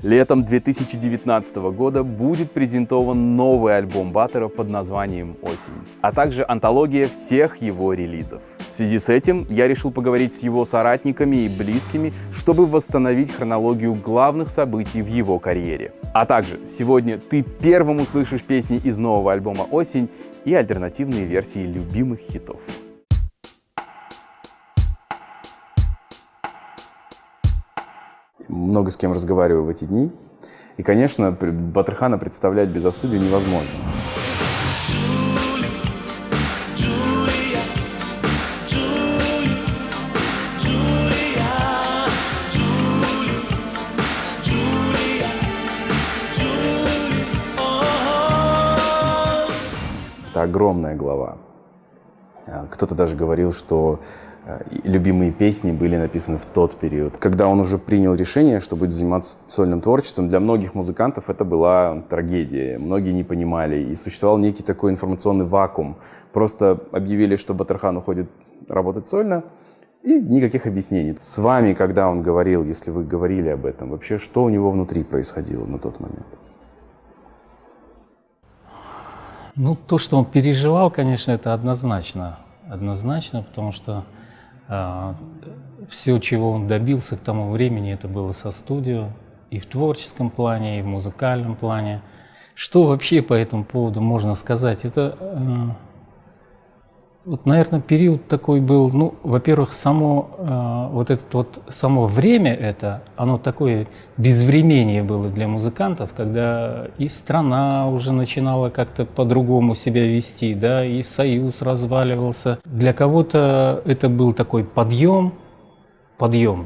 Летом 2019 года будет презентован новый альбом Баттера под названием «Осень», а также антология всех его релизов. В связи с этим я решил поговорить с его соратниками и близкими, чтобы восстановить хронологию главных событий в его карьере. А также сегодня ты первым услышишь песни из нового альбома «Осень» и альтернативные версии любимых хитов. Много с кем разговариваю в эти дни. И, конечно, Батырхана представлять без студии невозможно. Это огромная глава. Кто-то даже говорил, что любимые песни были написаны в тот период. Когда он уже принял решение, что будет заниматься сольным творчеством, для многих музыкантов это была трагедия. Многие не понимали, и существовал некий такой информационный вакуум. Просто объявили, что Батырхан уходит работать сольно, и никаких объяснений. С вами, когда он говорил, если вы говорили об этом, вообще что у него внутри происходило на тот момент? Ну, то, что он переживал, конечно, это однозначно. Однозначно, потому что все, чего он добился к тому времени, это было со студио, и в творческом плане, и в музыкальном плане. Что вообще по этому поводу можно сказать? Это, вот, наверное, период такой был, ну, во-первых, само время это, оно такое безвременье было для музыкантов, когда и страна уже начинала как-то по-другому себя вести, да, и союз разваливался. Для кого-то это был такой подъем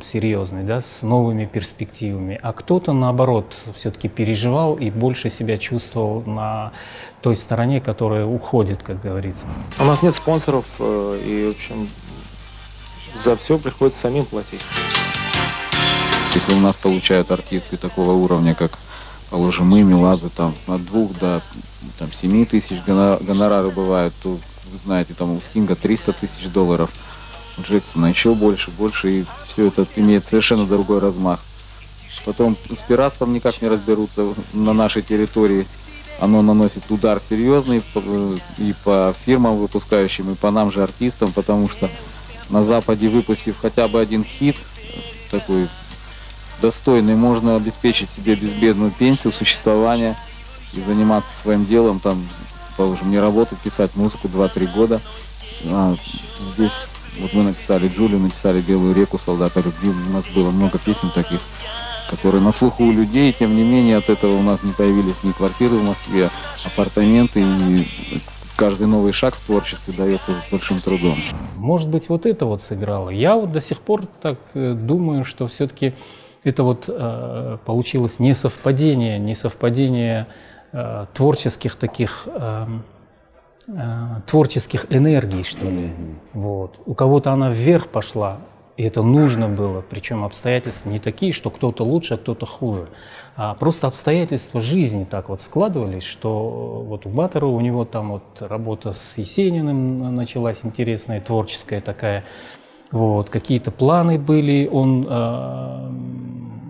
серьезный, да, с новыми перспективами, а кто-то, наоборот, все-таки переживал и больше себя чувствовал на той стороне, которая уходит, как говорится. У нас нет спонсоров, и, в общем, за все приходится самим платить. Если у нас получают артисты такого уровня, как, положим, мы, Меладзе, там, от 2 до 7 тысяч гонорары бывают, то, вы знаете, там у Стинга 300 тысяч долларов, у Джексона еще больше, и все это имеет совершенно другой размах. Потом с пиратством никак не разберутся на нашей территории. Оно наносит удар серьезный и по фирмам выпускающим, и по нам же артистам, потому что на Западе, выпустив хотя бы один хит, такой достойный, можно обеспечить себе безбедную пенсию, существование и заниматься своим делом, там, положим, не работать, писать музыку 2-3 года. А здесь вот мы написали Джулию, написали Белую реку, Солдата любви, у нас было много песен таких, которые на слуху у людей, тем не менее от этого у нас не появились ни квартиры в Москве, апартаменты, и каждый новый шаг в творчестве дается с большим трудом. Может быть, вот это вот сыграло. Я вот до сих пор так думаю, что все-таки это вот получилось не совпадение творческих таких творческих энергий, что ли. Вот. У кого-то она вверх пошла, и это нужно было, причем обстоятельства не такие, что кто-то лучше, а кто-то хуже, а просто обстоятельства жизни так вот складывались, что вот у Баттера, у него там вот работа с Есениным началась интересная, творческая такая, вот, какие-то планы были, он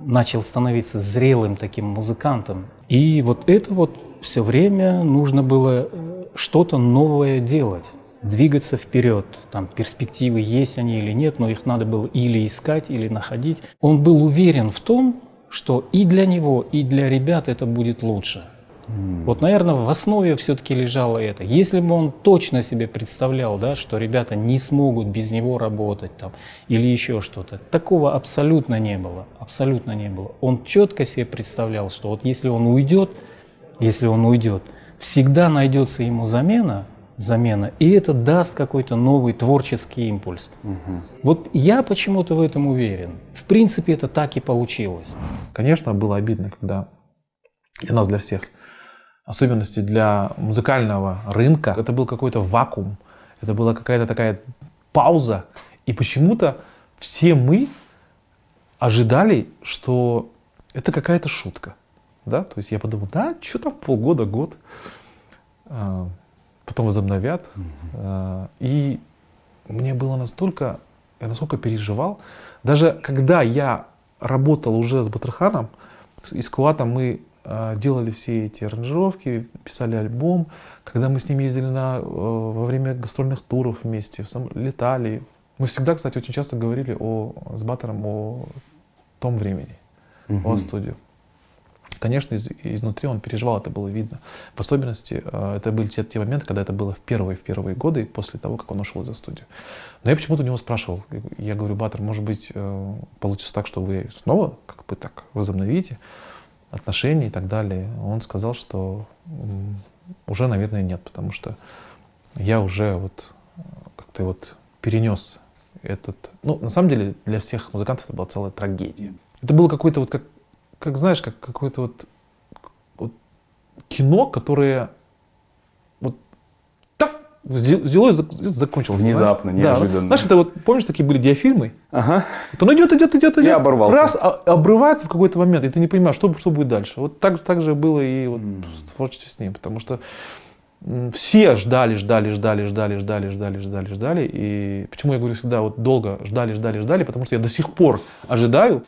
начал становиться зрелым таким музыкантом, и вот это вот все время нужно было что-то новое делать, двигаться вперед. Там перспективы есть они или нет, но их надо было или искать, или находить. Он был уверен в том, что и для него, и для ребят это будет лучше. Вот, наверное, в основе все-таки лежало это. Если бы он точно себе представлял, да, что ребята не смогут без него работать там, или еще что-то, такого абсолютно не было. Абсолютно не было. Он четко себе представлял, что вот если он уйдет, всегда найдется ему замена, и это даст какой-то новый творческий импульс. Вот я почему-то в этом уверен. В принципе, это так и получилось. Конечно, было обидно, когда для нас, для всех, особенности для музыкального рынка, это был какой-то вакуум, это была какая-то такая пауза, и почему-то все мы ожидали, что это какая-то шутка. Да? То есть я подумал, да, что там полгода, год, потом возобновят. И мне было настолько, я насколько переживал, даже когда я работал уже с Батырханом, И с Куатом мы делали все эти аранжировки, писали альбом. Когда мы с ним ездили во время гастрольных туров вместе, летали. Мы всегда, кстати, очень часто говорили с Батором о том времени, о студию. Конечно, изнутри он переживал, это было видно. В особенности, это были те моменты, когда это было в первые годы после того, как он ушел из студии. Но я почему-то у него спрашивал, я говорю: Батор, может быть, получится так, что вы снова как бы так возобновите отношения и так далее. Он сказал, что уже, наверное, нет, потому что я уже вот как-то вот перенес этот... Ну, на самом деле, для всех музыкантов это была целая трагедия. Это было какое-то вот, как знаешь, как какое-то вот кино, которое вот так взялось и закончилось. Внезапно, неожиданно. Да. Знаешь, это вот, помнишь, такие были диафильмы? Ага. Вот он идет. И оборвался. Раз, обрывается в какой-то момент, и ты не понимаешь, что будет дальше. Вот так же было и вот в творчестве с ним, потому что все ждали. И почему я говорю всегда вот долго ждали, потому что я до сих пор ожидаю,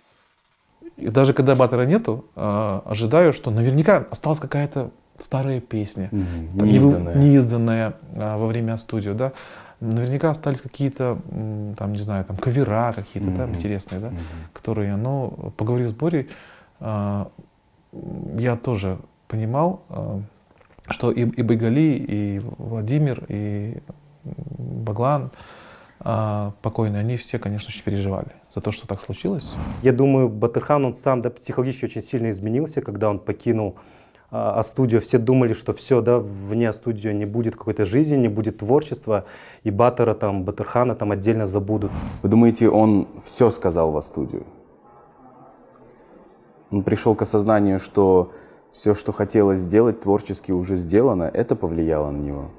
и даже когда Батора нету, ожидаю, что наверняка осталась какая-то старая песня, неизданная во время студии, да. Наверняка остались какие-то, там, не знаю, там, кавера какие-то, да, интересные, да, которые, но поговорив с Борей, я тоже понимал, что и Байгали, и Владимир, и Баглан покойные, они все, конечно, очень переживали за то, что так случилось. Я думаю, Батырхан, он сам психологически очень сильно изменился, когда он покинул студию. Все думали, что все, да, вне студии не будет какой-то жизни, не будет творчества, и Батырхана там отдельно забудут. Вы думаете, он все сказал во студию? Он пришел к осознанию, что все, что хотелось сделать, творчески уже сделано, это повлияло на него?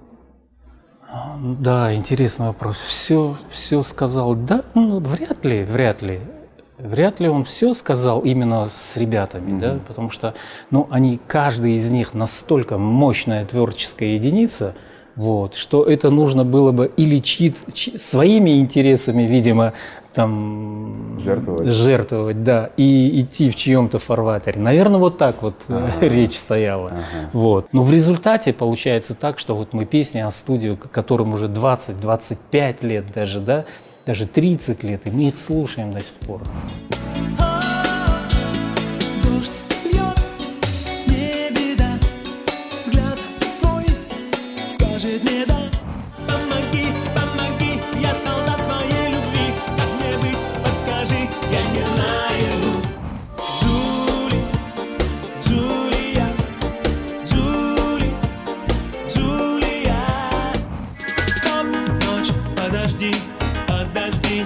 Да, интересный вопрос. Все сказал. Да, ну, вряд ли. Вряд ли он все сказал именно с ребятами, да, потому что, ну, каждый из них настолько мощная творческая единица, вот, что это нужно было бы или своими интересами, видимо, там жертвовать, да, и идти в чьем-то фарватере. Наверное, вот так вот речь стояла. Вот. Но в результате получается так, что вот мы песни о студии, которым уже 20-25 лет даже, да, даже 30 лет, и мы их слушаем до сих пор. Дождь льет, не беда, взгляд твой скажет мне да. Помоги, я солдат своей любви, как мне быть, подскажи, я не знаю. Джулия, стоп, ночь, подожди,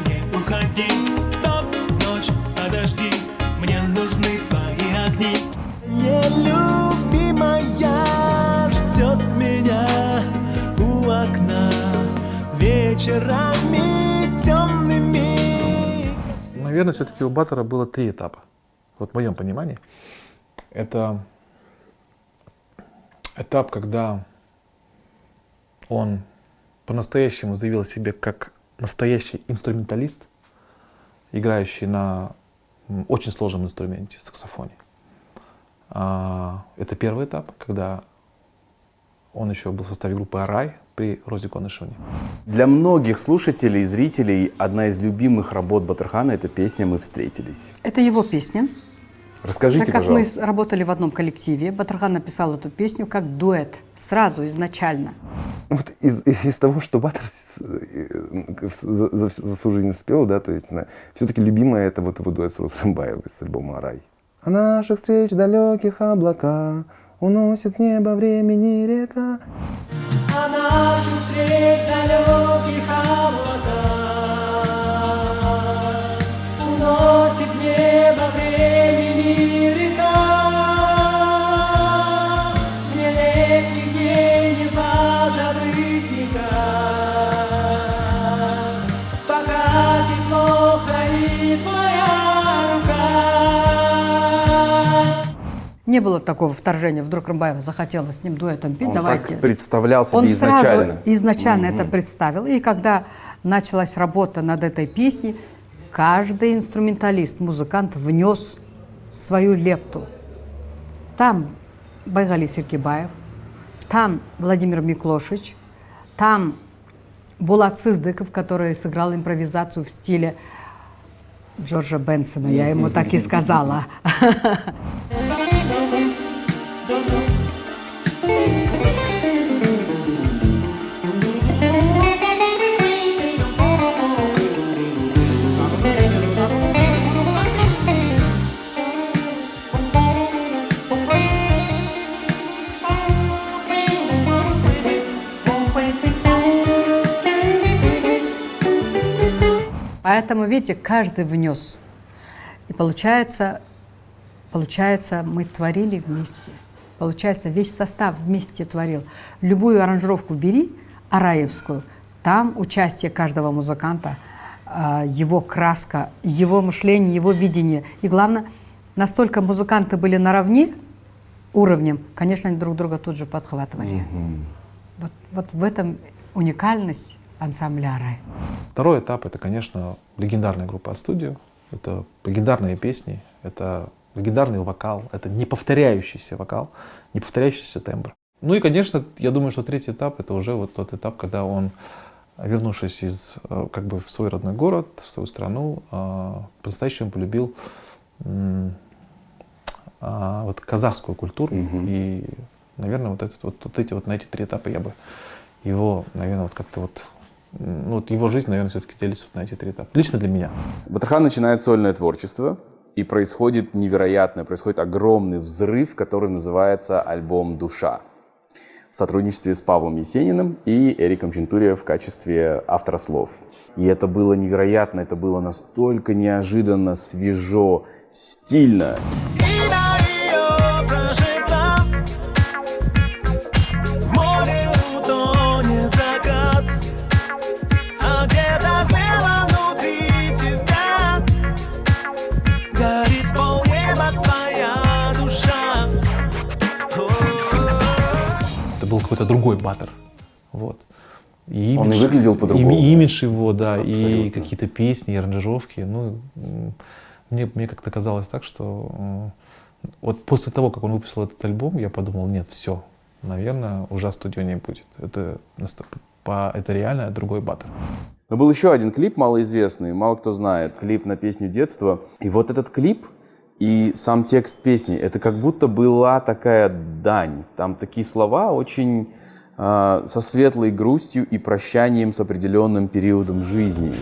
не уходи. Стоп, ночь, подожди, мне нужны твои огни. Нелюбимая ждет меня у окна вечерами темными. Наверное, все-таки у Батора было 3 этапа. Вот в моем понимании. Это этап, когда он по-настоящему заявил о себе как настоящий инструменталист, играющий на очень сложном инструменте, саксофоне. Это первый этап, когда он еще был в составе группы «Арай» при Розе Конышевне. Для многих слушателей и зрителей одна из любимых работ Батырхана — это песня «Мы встретились». Это его песня. Расскажите, так как пожалуйста. мы работали в одном коллективе, Батырхан написал эту песню как дуэт, сразу, изначально. Вот из того, что Батор за свою жизнь спел, да, то есть все-таки любимая это вот его дуэт с Розой Рымбаевой с альбома «Рай». А наших встреч далеких облака уносит в небо времени река. А наших встреч далеких облака уносит в небо времени река. Мне летних дней не позабыть никак, пока тепло хранит моя рука. Не было такого вторжения, вдруг Рымбаева захотела с ним дуэтом петь, Он давайте. так представлял себе Он изначально. сразу изначально это представил. И когда началась работа над этой песней, каждый инструменталист, музыкант внес свою лепту. Там Байгали Сиркибаев, там Владимир Миклошич, там Булат Сыздыков, который сыграл импровизацию в стиле Джорджа Бенсона, я ему так и сказала. Поэтому, видите, каждый внес. И получается, мы творили вместе. Получается, весь состав вместе творил. Любую аранжировку бери, араевскую, там участие каждого музыканта, его краска, его мышление, его видение. И главное, настолько музыканты были наравне уровнем, конечно, они друг друга тут же подхватывали. Вот в этом уникальность ансамбля «Арай». Второй этап — это, конечно, легендарная группа «Астудио». Это легендарные песни, это легендарный вокал, это неповторяющийся вокал, неповторяющийся тембр. Ну и, конечно, я думаю, что третий этап — это уже вот тот этап, когда он, вернувшись как бы в свой родной город, в свою страну, по-настоящему полюбил вот казахскую культуру. И, наверное, на эти три этапа я бы его, наверное, вот как-то вот его жизнь, наверное, все-таки делится на эти три этапа. Лично для меня. Батырхан начинает сольное творчество, и происходит невероятное, происходит огромный взрыв, который называется альбом «Душа», в сотрудничестве с Павлом Есениным и Эриком Чентурио в качестве автора слов. И это было невероятно, это было настолько неожиданно, свежо, стильно. Был какой-то другой Баттер. Вот. И он и выглядел по-другому. Имидж его, да, абсолютно. И какие-то песни, и аранжировки. Ну, мне как-то казалось так, что вот после того, как он выпустил этот альбом, я подумал, нет, все, наверное, уже «Астудио» не будет. Это реально другой Баттер. Но был еще один клип малоизвестный, мало кто знает. Клип на песню детства. И вот этот клип и сам текст песни, это как будто была такая дань. Там такие слова очень со светлой грустью и прощанием с определенным периодом жизни.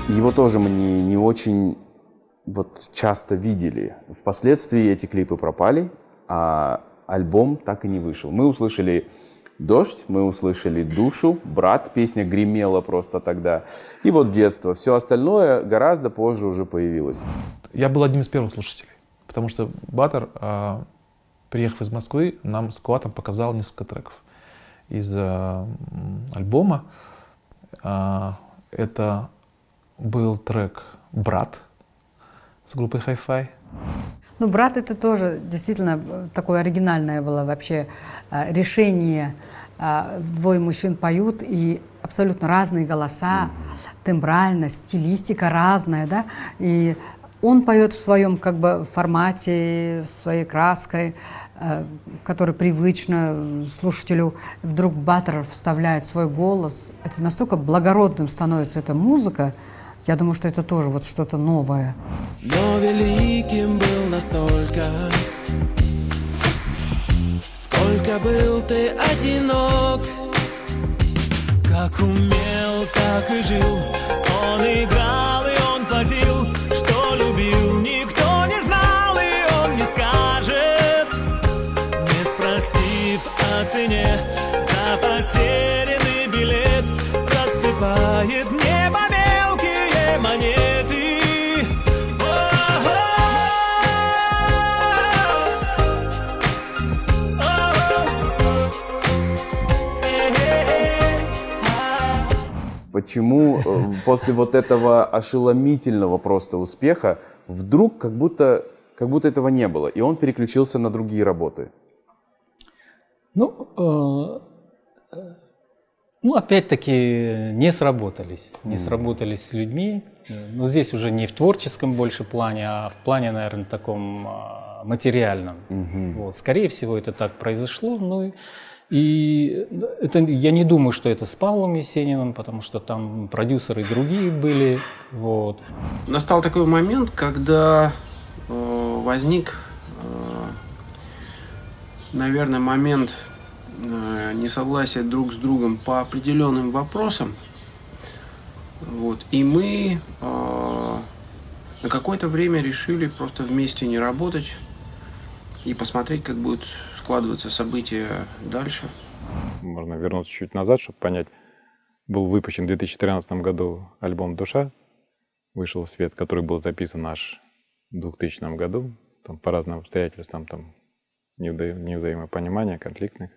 Его тоже мы не очень часто видели. Впоследствии эти клипы пропали, а альбом так и не вышел. Мы услышали «Дождь», мы услышали «Душу», «Брат», песня гремела просто тогда. И вот «Детство». Все остальное гораздо позже уже появилось. Я был одним из первых слушателей, потому что Баттер, приехав из Москвы, нам с Куатом показал несколько треков из альбома. Это был трек «Брат» с группой Hi-Fi. Ну, «Брат» — это тоже действительно такое оригинальное было вообще решение. Двое мужчин поют, и абсолютно разные голоса, тембральность, стилистика разная, да, и он поет в своем как бы формате, своей краской, который привычно слушателю. Вдруг Баттер вставляет свой голос. Это настолько благородным становится эта музыка. Я думаю, что это тоже вот что-то новое. Но великим был настолько, сколько был ты одинок. Как умел, так и жил. Он играл и он платил. Что любил, никто не знал, и он не скажет, не спросив о цене за потерю. меняет небо мелкие монеты. Почему после вот этого ошеломительного просто успеха вдруг как будто этого не было, и он переключился на другие работы? Ну, опять-таки, не сработались с людьми. Но здесь уже не в творческом больше плане, а в плане, наверное, таком материальном. Вот. Скорее всего, это так произошло. Ну, и это, я не думаю, что это с Павлом Есениным, потому что там продюсеры другие были. Вот. Настал такой момент, когда возник, наверное, момент несогласия друг с другом по определенным вопросам. Вот. И мы на какое-то время решили просто вместе не работать и посмотреть, как будут складываться события дальше. Можно вернуться чуть назад, чтобы понять. Был выпущен в 2013 году альбом «Душа», вышел в свет, который был записан аж в 2000 году. Там, по разным обстоятельствам, там невзаимопонимания, конфликтных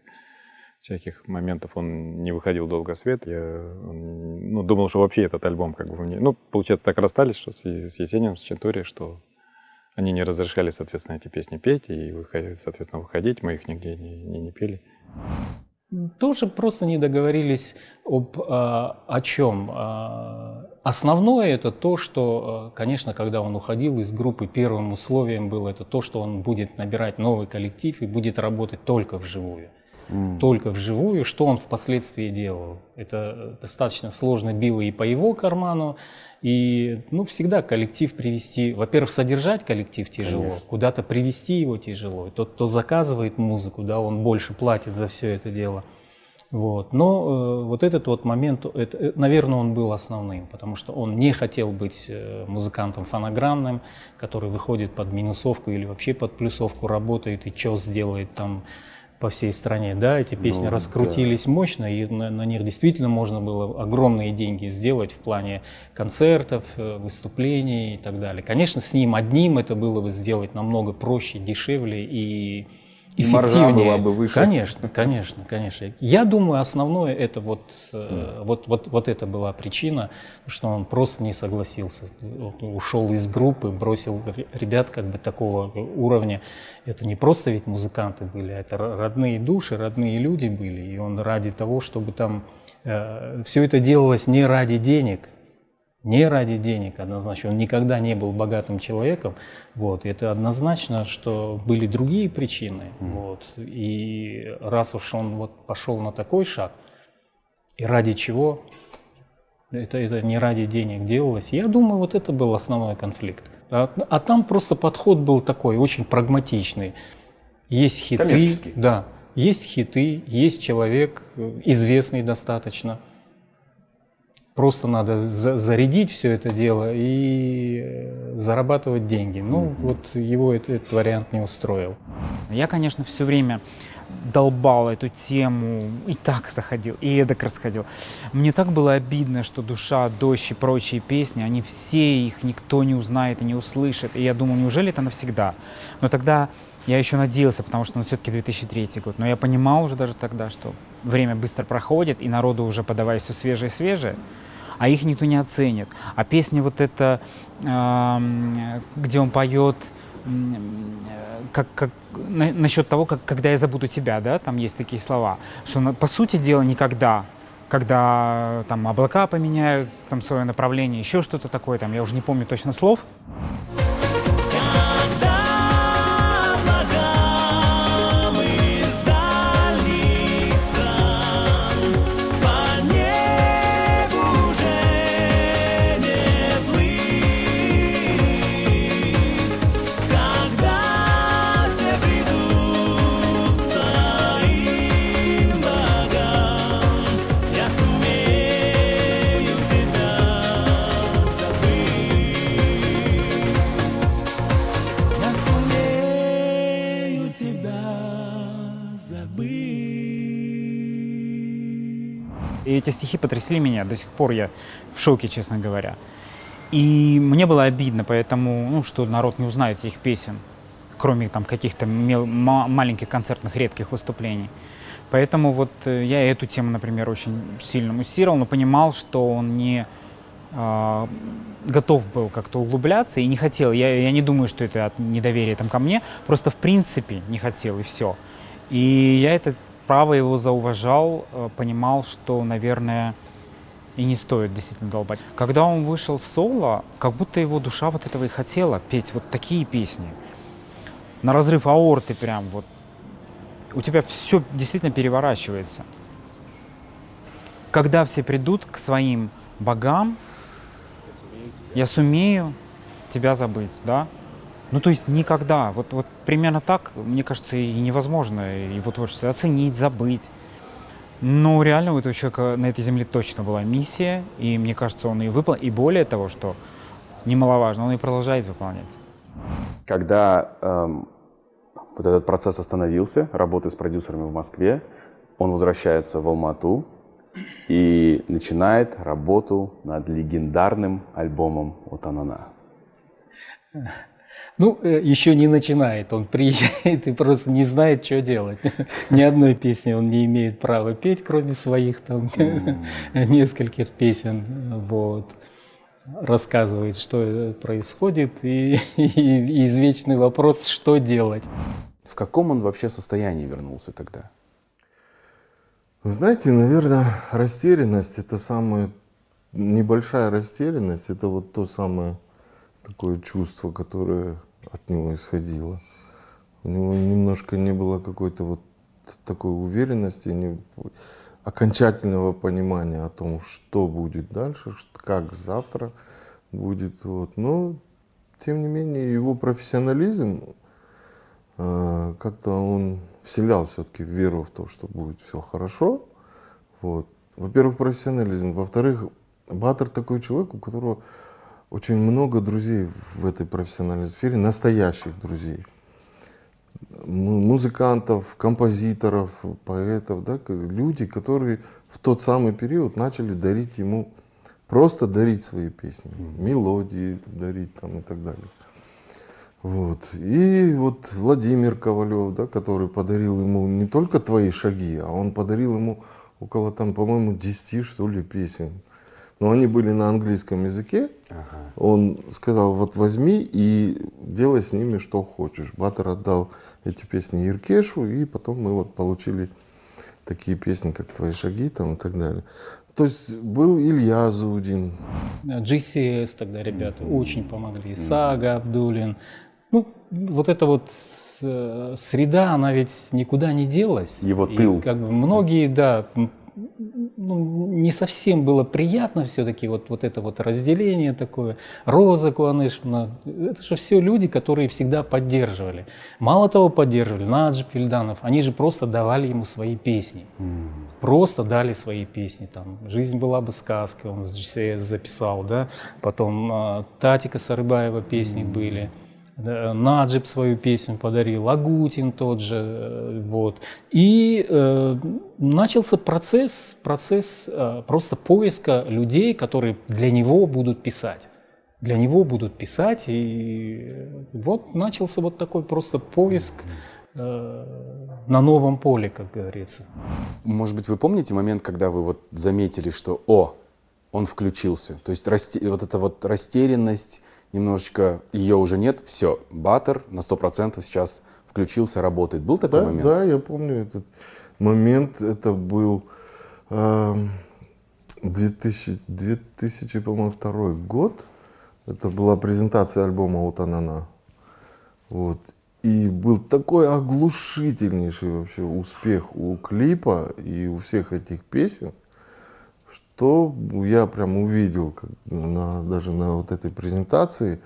всяких моментов, он не выходил долго в свет. Я думал, что вообще этот альбом как бы... получается, так расстались, что с Есениным, с Чентури, что они не разрешали, соответственно, эти песни петь и, соответственно, выходить. Мы их нигде не пели. Тоже просто не договорились о чем. Основное это то, что, конечно, когда он уходил из группы, первым условием было это то, что он будет набирать новый коллектив и будет работать только вживую. Только вживую, что он впоследствии делал. Это достаточно сложно било и по его карману, и всегда коллектив привести, во-первых, содержать коллектив тяжело, конечно. Куда-то привести его тяжело. И тот, кто заказывает музыку, да, он больше платит за все это дело. Вот. Но вот этот вот момент, наверное, он был основным, потому что он не хотел быть музыкантом фонограммным, который выходит под минусовку или вообще под плюсовку, работает и что сделает там по всей стране, да, эти песни раскрутились мощно, и на них действительно можно было огромные деньги сделать в плане концертов, выступлений и так далее. Конечно, с ним одним это было бы сделать намного проще, дешевле и эффективнее. Маржа была бы выше. Конечно. Я думаю, основное это вот это была причина, что он просто не согласился, ушел из группы, бросил ребят как бы такого уровня. Это не просто ведь музыканты были, это родные души, родные люди были, и он ради того, чтобы там все это делалось не ради денег. Не ради денег, однозначно. Он никогда не был богатым человеком. Вот. Это однозначно, что были другие причины. Вот. И раз уж он вот пошел на такой шаг, и ради чего, это не ради денег делалось, я думаю, вот это был основной конфликт. А там просто подход был такой, очень прагматичный. Есть хиты, да, есть хиты, есть человек, известный достаточно. Просто надо зарядить все это дело и зарабатывать деньги. Вот его этот вариант не устроил. Я, конечно, все время долбал эту тему, и так заходил, и эдак расходил. Мне так было обидно, что «Душа», «Дождь» и прочие песни, они все, их никто не узнает и не услышит. И я думал, неужели это навсегда? Но тогда я еще надеялся, потому что все-таки 2003 год. Но я понимал уже даже тогда, что время быстро проходит, и народу уже подавай все свежее и свежее, а их никто не оценит. А песня вот эта, где он поет насчет того, когда я забуду тебя, да, там есть такие слова, что по сути дела никогда, когда там облака поменяют там свое направление, еще что-то такое, там я уже не помню точно слов. И эти стихи потрясли меня. До сих пор я в шоке, честно говоря. И мне было обидно, поэтому, ну, что народ не узнает этих песен, кроме там каких-то маленьких концертных редких выступлений. Поэтому вот я эту тему, например, очень сильно муссировал, но понимал, что он не готов был как-то углубляться и не хотел. Я не думаю, что это от недоверия там ко мне, просто в принципе не хотел, и все. И я это право его зауважал, понимал, что, наверное, и не стоит действительно долбать. Когда он вышел соло, как будто его душа вот этого и хотела петь вот такие песни. На разрыв аорты прям вот. У тебя все действительно переворачивается. Когда все придут к своим богам, я сумею тебя забыть, да? Ну, то есть никогда. Вот примерно так, мне кажется, и невозможно его творчество оценить, забыть. Но реально у этого человека на этой земле точно была миссия, и мне кажется, он ее выполнил. И более того, что немаловажно, он и продолжает выполнять. Когда вот этот процесс остановился, работы с продюсерами в Москве, он возвращается в Алмату и начинает работу над легендарным альбомом «Отанана». Ну, еще не начинает, он приезжает и просто не знает, что делать. Ни одной песни он не имеет права петь, кроме своих там нескольких песен. Вот. Рассказывает, что происходит, и извечный вопрос, что делать. В каком он вообще состоянии вернулся тогда? Вы знаете, наверное, растерянность — это самая небольшая растерянность, это вот то самое такое чувство, которое от него исходило. У него немножко не было какой-то вот такой уверенности, окончательного понимания о том, что будет дальше, как завтра будет. Вот. Но, тем не менее, его профессионализм, как-то он вселял все-таки веру в то, что будет все хорошо. Вот. Во-первых, профессионализм. Во-вторых, Баттер такой человек, у которого очень много друзей в этой профессиональной сфере, настоящих друзей. Музыкантов, композиторов, поэтов, да, люди, которые в тот самый период начали дарить ему, просто дарить свои песни, мелодии дарить там и так далее. Вот. И вот Владимир Ковалев, да, который подарил ему не только «Твои шаги», а он подарил ему около там, по-моему, 10, что ли, песен. Но они были на английском языке. Ага. Он сказал: вот возьми и делай с ними что хочешь. Баттер отдал эти песни Иркешу, и потом мы вот получили такие песни, как «Твои шаги» там, и так далее. То есть был Илья Зудин. GCS тогда ребята очень помогли. Сага Абдулин. Ну, вот эта вот среда, она ведь никуда не делась. Его тыл. И как бы многие, да, ну, не совсем было приятно все-таки вот это вот разделение такое. Роза Куанышевна, это же все люди, которые всегда поддерживали. Мало того, поддерживали, Наджиб Вильданов, они же просто давали ему свои песни. Просто дали свои песни. Там «Жизнь была бы сказкой», он с GCS записал, да. Потом Татика Сарыбаева песни были. Наджиб свою песню подарил, Агутин тот же, вот. И начался процесс просто поиска людей, которые для него будут писать. Для него будут писать, и вот начался вот такой просто поиск на новом поле, как говорится. Может быть, вы помните момент, когда вы вот заметили, что он включился? То есть вот эта вот растерянность, немножечко ее уже нет, все, Баттер на 100% сейчас включился, работает. Был такой момент? Да, я помню этот момент. Это был 2000, по-моему, 2 год. Это была презентация альбома «Отанана». Вот. И был такой оглушительнейший вообще успех у клипа и у всех этих песен, что я прям увидел, даже на вот этой презентации,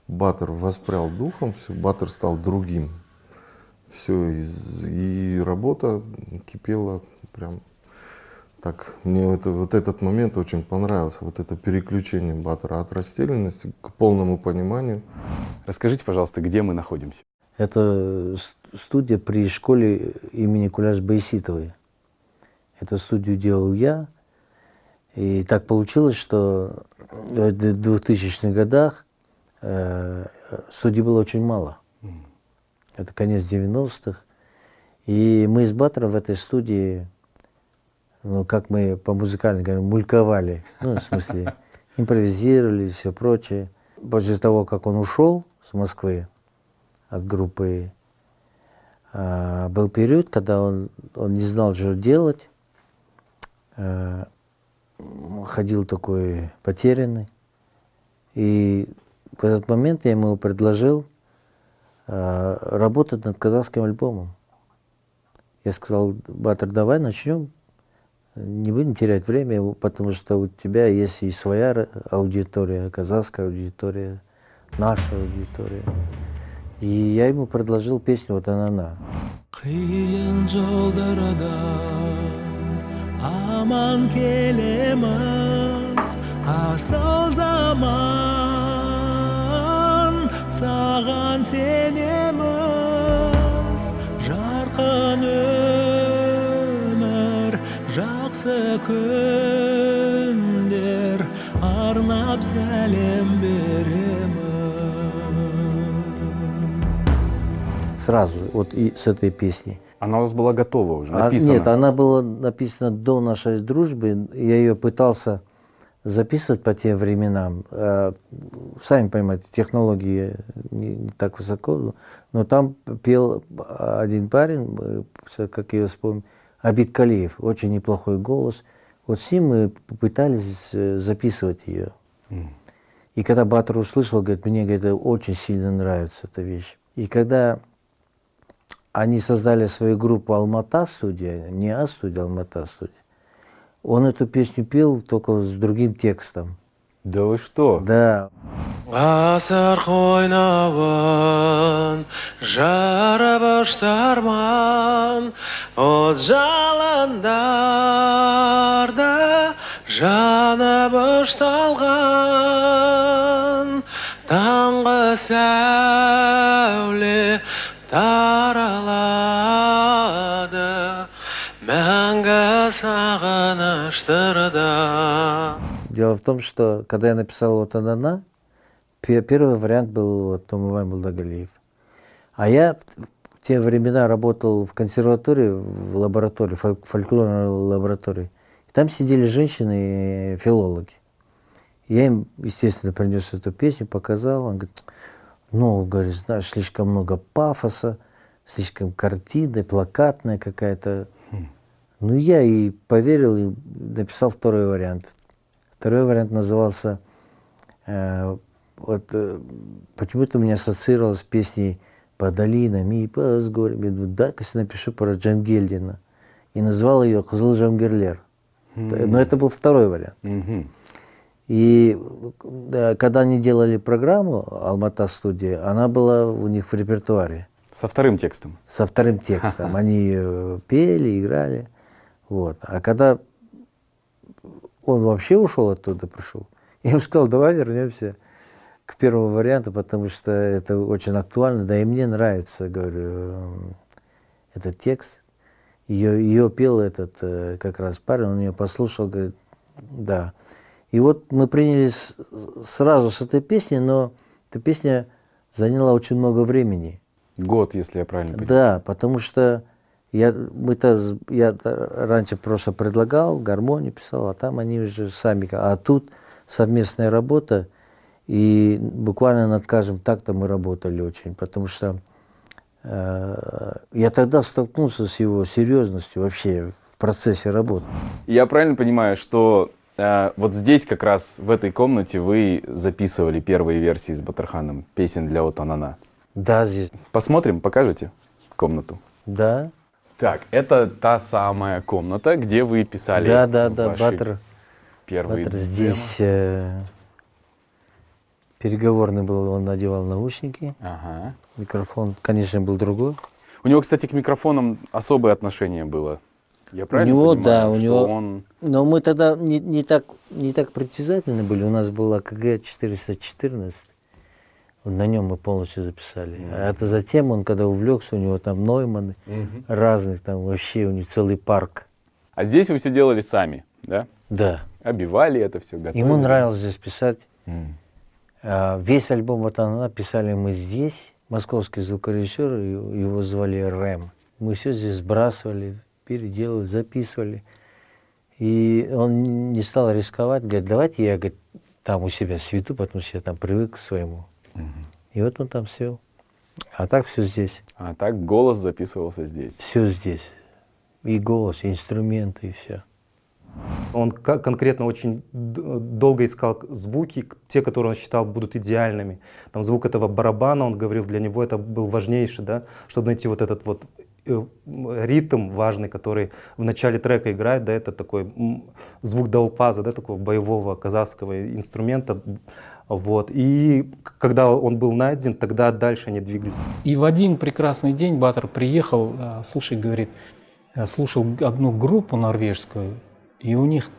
Баттер воспрял духом, все, Баттер стал другим. Все, и работа кипела прям так. Мне вот этот момент очень понравился, вот это переключение Баттера от растерянности к полному пониманию. Расскажите, пожалуйста, где мы находимся? Это студия при школе имени Куляш Байситовой. Эту студию делал я. И так получилось, что в 2000-х годах студий было очень мало. Это конец 90-х. И мы с Баттером в этой студии, ну, как мы по-музыкально говорим, мульковали. Ну, в смысле, импровизировали и все прочее. После того, как он ушел с Москвы от группы, был период, когда он не знал, что делать. Ходил такой потерянный. И в этот момент я ему предложил работать над казахским альбомом. Я сказал: Баттер, давай начнем, не будем терять время, потому что у тебя есть и своя аудитория, казахская аудитория, наша аудитория. И я ему предложил песню вот «Анана». Қиын жолдардан аман келеміз, асыл заман саған сенеміз. Жарқын өмір, жақсы күндер, арнап сәлем береміз. Сразу, вот и с этой песней. Она у вас была готова уже, написана? Нет, она была написана до нашей дружбы. Я ее пытался записывать по тем временам. Сами понимаете, технологии не так высоко. Но там пел один парень, как я его вспомню, Абид Калиев. Очень неплохой голос. Вот с ним мы попытались записывать ее. И когда Баттер услышал, говорит, мне, говорит, очень сильно нравится эта вещь. И когда они создали свою группу «Алмата студия», не А-студия, «Алмата студия», он эту песню пел только с другим текстом. Да вы что? Да. Ғасыр қойнауын жарып ұштарман, от жалындарда жанып ұшталған, таңғы сәуле таралады, мәңгі сағыныштырда. Дело в том, что когда я написал вот «Анана», первый вариант был вот Томувай Молдагалиев. А я в те времена работал в консерватории, в лаборатории, фольклорной лаборатории. И там сидели женщины, филологи. Я им, естественно, принес эту песню, показал. Он говорит, ну, говорит, знаешь, слишком много пафоса, слишком картинная, плакатная какая-то. Ну, я и поверил, и написал второй вариант. Второй вариант назывался, почему-то у меня ассоциировалось с песней «По долинам и по сгорьям». Да, если напишу про Джангельдина. И назвал ее «Кызыл Жамгерлер». Но это был второй вариант. И когда они делали программу «Алмата студия», она была у них в репертуаре. Со вторым текстом? Со вторым текстом. Они ее пели, играли. Вот. А когда он вообще ушел оттуда, пришел, я ему сказал, давай вернемся к первому варианту, потому что это очень актуально, да и мне нравится, говорю, этот текст. Ее пел этот как раз парень, он ее послушал, говорит, да. И вот мы принялись сразу с этой песни, но эта песня заняла очень много времени. Год, если я правильно понимаю. Да, потому что я раньше просто предлагал, гармонию писал, а там они уже сами. А тут совместная работа, и буквально над каждым тактом мы работали очень, потому что я тогда столкнулся с его серьезностью вообще в процессе работы. Я правильно понимаю, что вот здесь как раз, в этой комнате, вы записывали первые версии с Баттерханом песен для «Вот Анана»? Да, здесь. Посмотрим, покажете комнату? Да. Так, это та самая комната, где вы писали да, Баттер. Первые Баттер здесь переговорный был, он надевал наушники. Ага. Микрофон, конечно, был другой. У него, кстати, к микрофонам особое отношение было. Я правильно понимаю, да, у что него. Он... Но мы тогда не так притязательны были. У нас был АКГ 414. На нем мы полностью записали. А это затем он, когда увлекся, у него там Нойманы, разных, там вообще у них целый парк. А здесь вы все делали сами, да? Да. Обивали это все, готовили. Ему нравилось здесь писать. Весь альбом вот она писали мы здесь. Московский звукорежиссер, его звали Рэм. Мы все здесь сбрасывали, переделывали, записывали. И он не стал рисковать, говорит, давайте я, говорит, там у себя сведу, потому что я там привык к своему. И вот он там свел. А так все здесь. А так голос записывался здесь. Все здесь. И голос, и инструменты, и все. Он конкретно очень долго искал звуки, те, которые он считал будут идеальными. Там звук этого барабана, он говорил, для него это был важнейший, да, чтобы найти вот этот вот ритм важный, который в начале трека играет, да, это такой звук даулпаза, да, такого боевого казахского инструмента. Вот. И когда он был найден, тогда дальше они двигались. И в один прекрасный день Баттер приехал, слушай, говорит, слушал одну группу норвежскую, и у них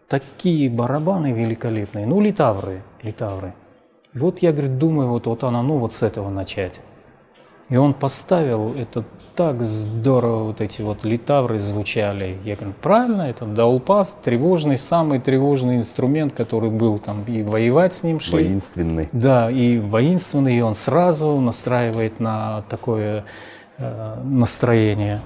такие барабаны великолепные, ну, литавры. И вот я, говорит, думаю, вот она, ну, вот с этого начать. И он поставил, это так здорово, вот эти вот литавры звучали. Я говорю, правильно, это даулпаз, тревожный, самый тревожный инструмент, который был там, и воевать с ним шли. Воинственный. Да, и воинственный, и он сразу настраивает на такое настроение.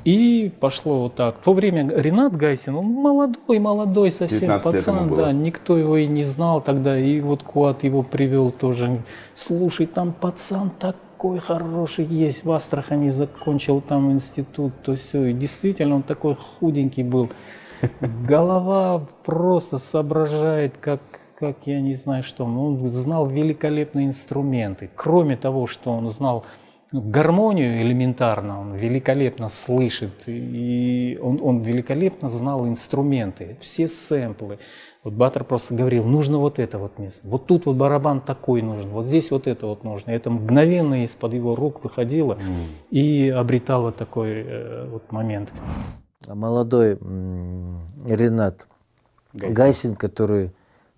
И пошло вот так. В то время Ренат Гайсин, он молодой совсем пацан, да, никто его и не знал тогда. И вот Куат его привел тоже. Слушай, там пацан такой хороший есть, в Астрахани закончил там институт, то все. И действительно, он такой худенький был. Голова просто соображает, как я не знаю что. Он знал великолепные инструменты. Кроме того, что он знал гармонию элементарно, он великолепно слышит, и он великолепно знал инструменты, все сэмплы. Вот Баттер просто говорил, нужно вот это вот место, вот тут вот барабан такой нужен, вот здесь вот это вот нужно. Это мгновенно из-под его рук выходило и обретало такой вот момент. Молодой Ренат Гайсин, который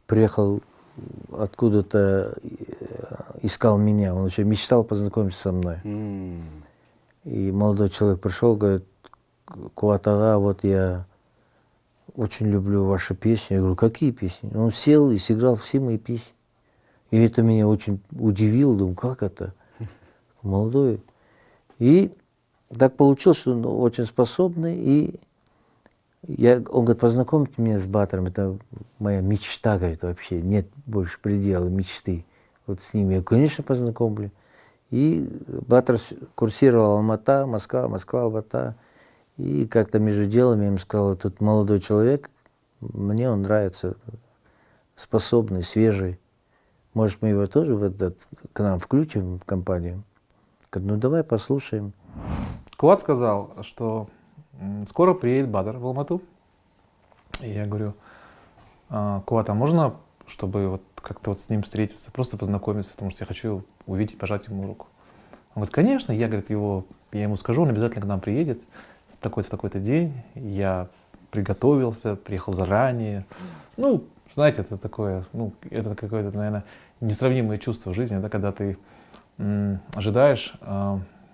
приехал откуда-то, искал меня, он еще мечтал познакомиться со мной. И молодой человек пришел, говорит, Куат ага, вот я очень люблю ваши песни. Я говорю, какие песни? Он сел и сыграл все мои песни. И это меня очень удивило, думаю, как это? Молодой. И так получилось, что он очень способный, и он говорит, познакомьте меня с Баттером, это моя мечта, говорит, вообще, нет больше предела мечты. Вот с ними я, конечно, познакомлю. И Баттер курсировал Алмата, Москва, Алмата. И как-то между делами я ему сказал, тут молодой человек, мне он нравится, способный, свежий. Может, мы его тоже к нам включим в компанию? Говорит, ну давай послушаем. Куат сказал, что скоро приедет Баттер в Алмату. И я говорю, Куат, а можно, чтобы вот как-то вот с ним встретиться, просто познакомиться, потому что я хочу увидеть, пожать ему руку. Он говорит, конечно, я ему скажу, он обязательно к нам приедет в такой-то день. Я приготовился, приехал заранее. Ну, знаете, это такое, ну, это какое-то, наверное, несравнимое чувство в жизни, да, когда ты ожидаешь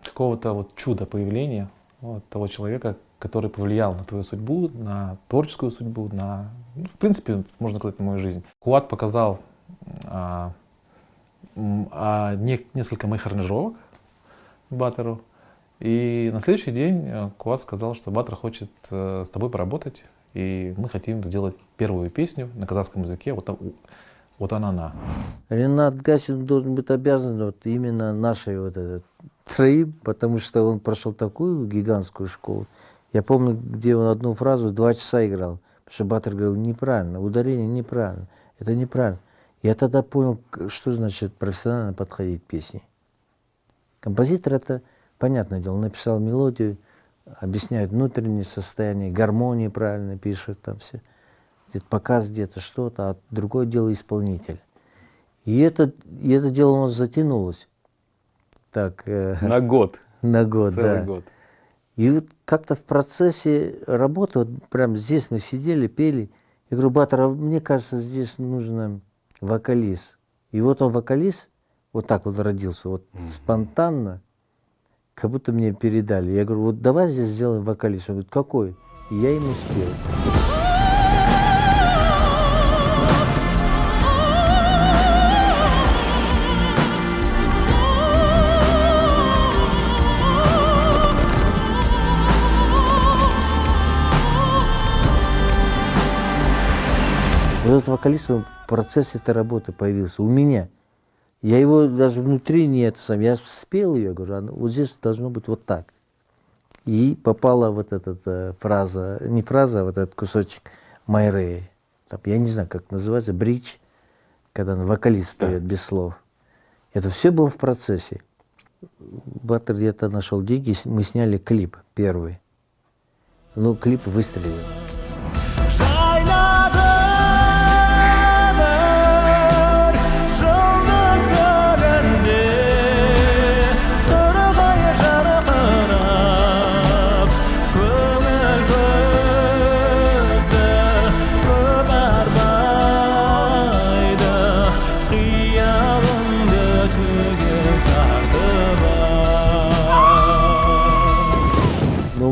какого-то вот чуда появления вот, того человека, который повлиял на твою судьбу, на творческую судьбу, на, ну, в принципе, можно сказать, на мою жизнь. Куат показал несколько моих аранжировок Баттеру, и на следующий день Куат сказал, что Баттер хочет с тобой поработать, и мы хотим сделать первую песню на казахском языке, вот она. Ренат Гайсин должен быть обязан вот именно нашей вот этой троим, потому что он прошел такую гигантскую школу. Я помню, где он одну фразу 2 часа играл, потому что Баттер говорил, неправильно, ударение неправильно, это неправильно. Я тогда понял, что значит профессионально подходить к песне. Композитор это, понятное дело, он написал мелодию, объясняет внутреннее состояние, гармонии правильно пишет, там все. Где-то показ, где-то что-то, а другое дело исполнитель. И это дело у нас затянулось. Так, на год. На год, Целый да. год. И вот как-то в процессе работы, вот прямо здесь мы сидели, пели, Я говорю, Баттер, а мне кажется, здесь нужен вокалист. И вот он вокалист, вот так вот родился, вот спонтанно, как будто мне передали. Я говорю, вот давай здесь сделаем вокалист. Он говорит, какой? И я ему спел. Вот этот вокалист, он в процессе этой работы появился у меня. Я его даже внутри нет, я спел ее, говорю, вот здесь должно быть вот так. И попала вот эта фраза, не фраза, а вот этот кусочек Майреи. Я не знаю, как называется, бридж, когда вокалист поет без слов. Это все было в процессе. Баттер где-то нашел деньги, мы сняли клип первый. Ну, клип выстрелил.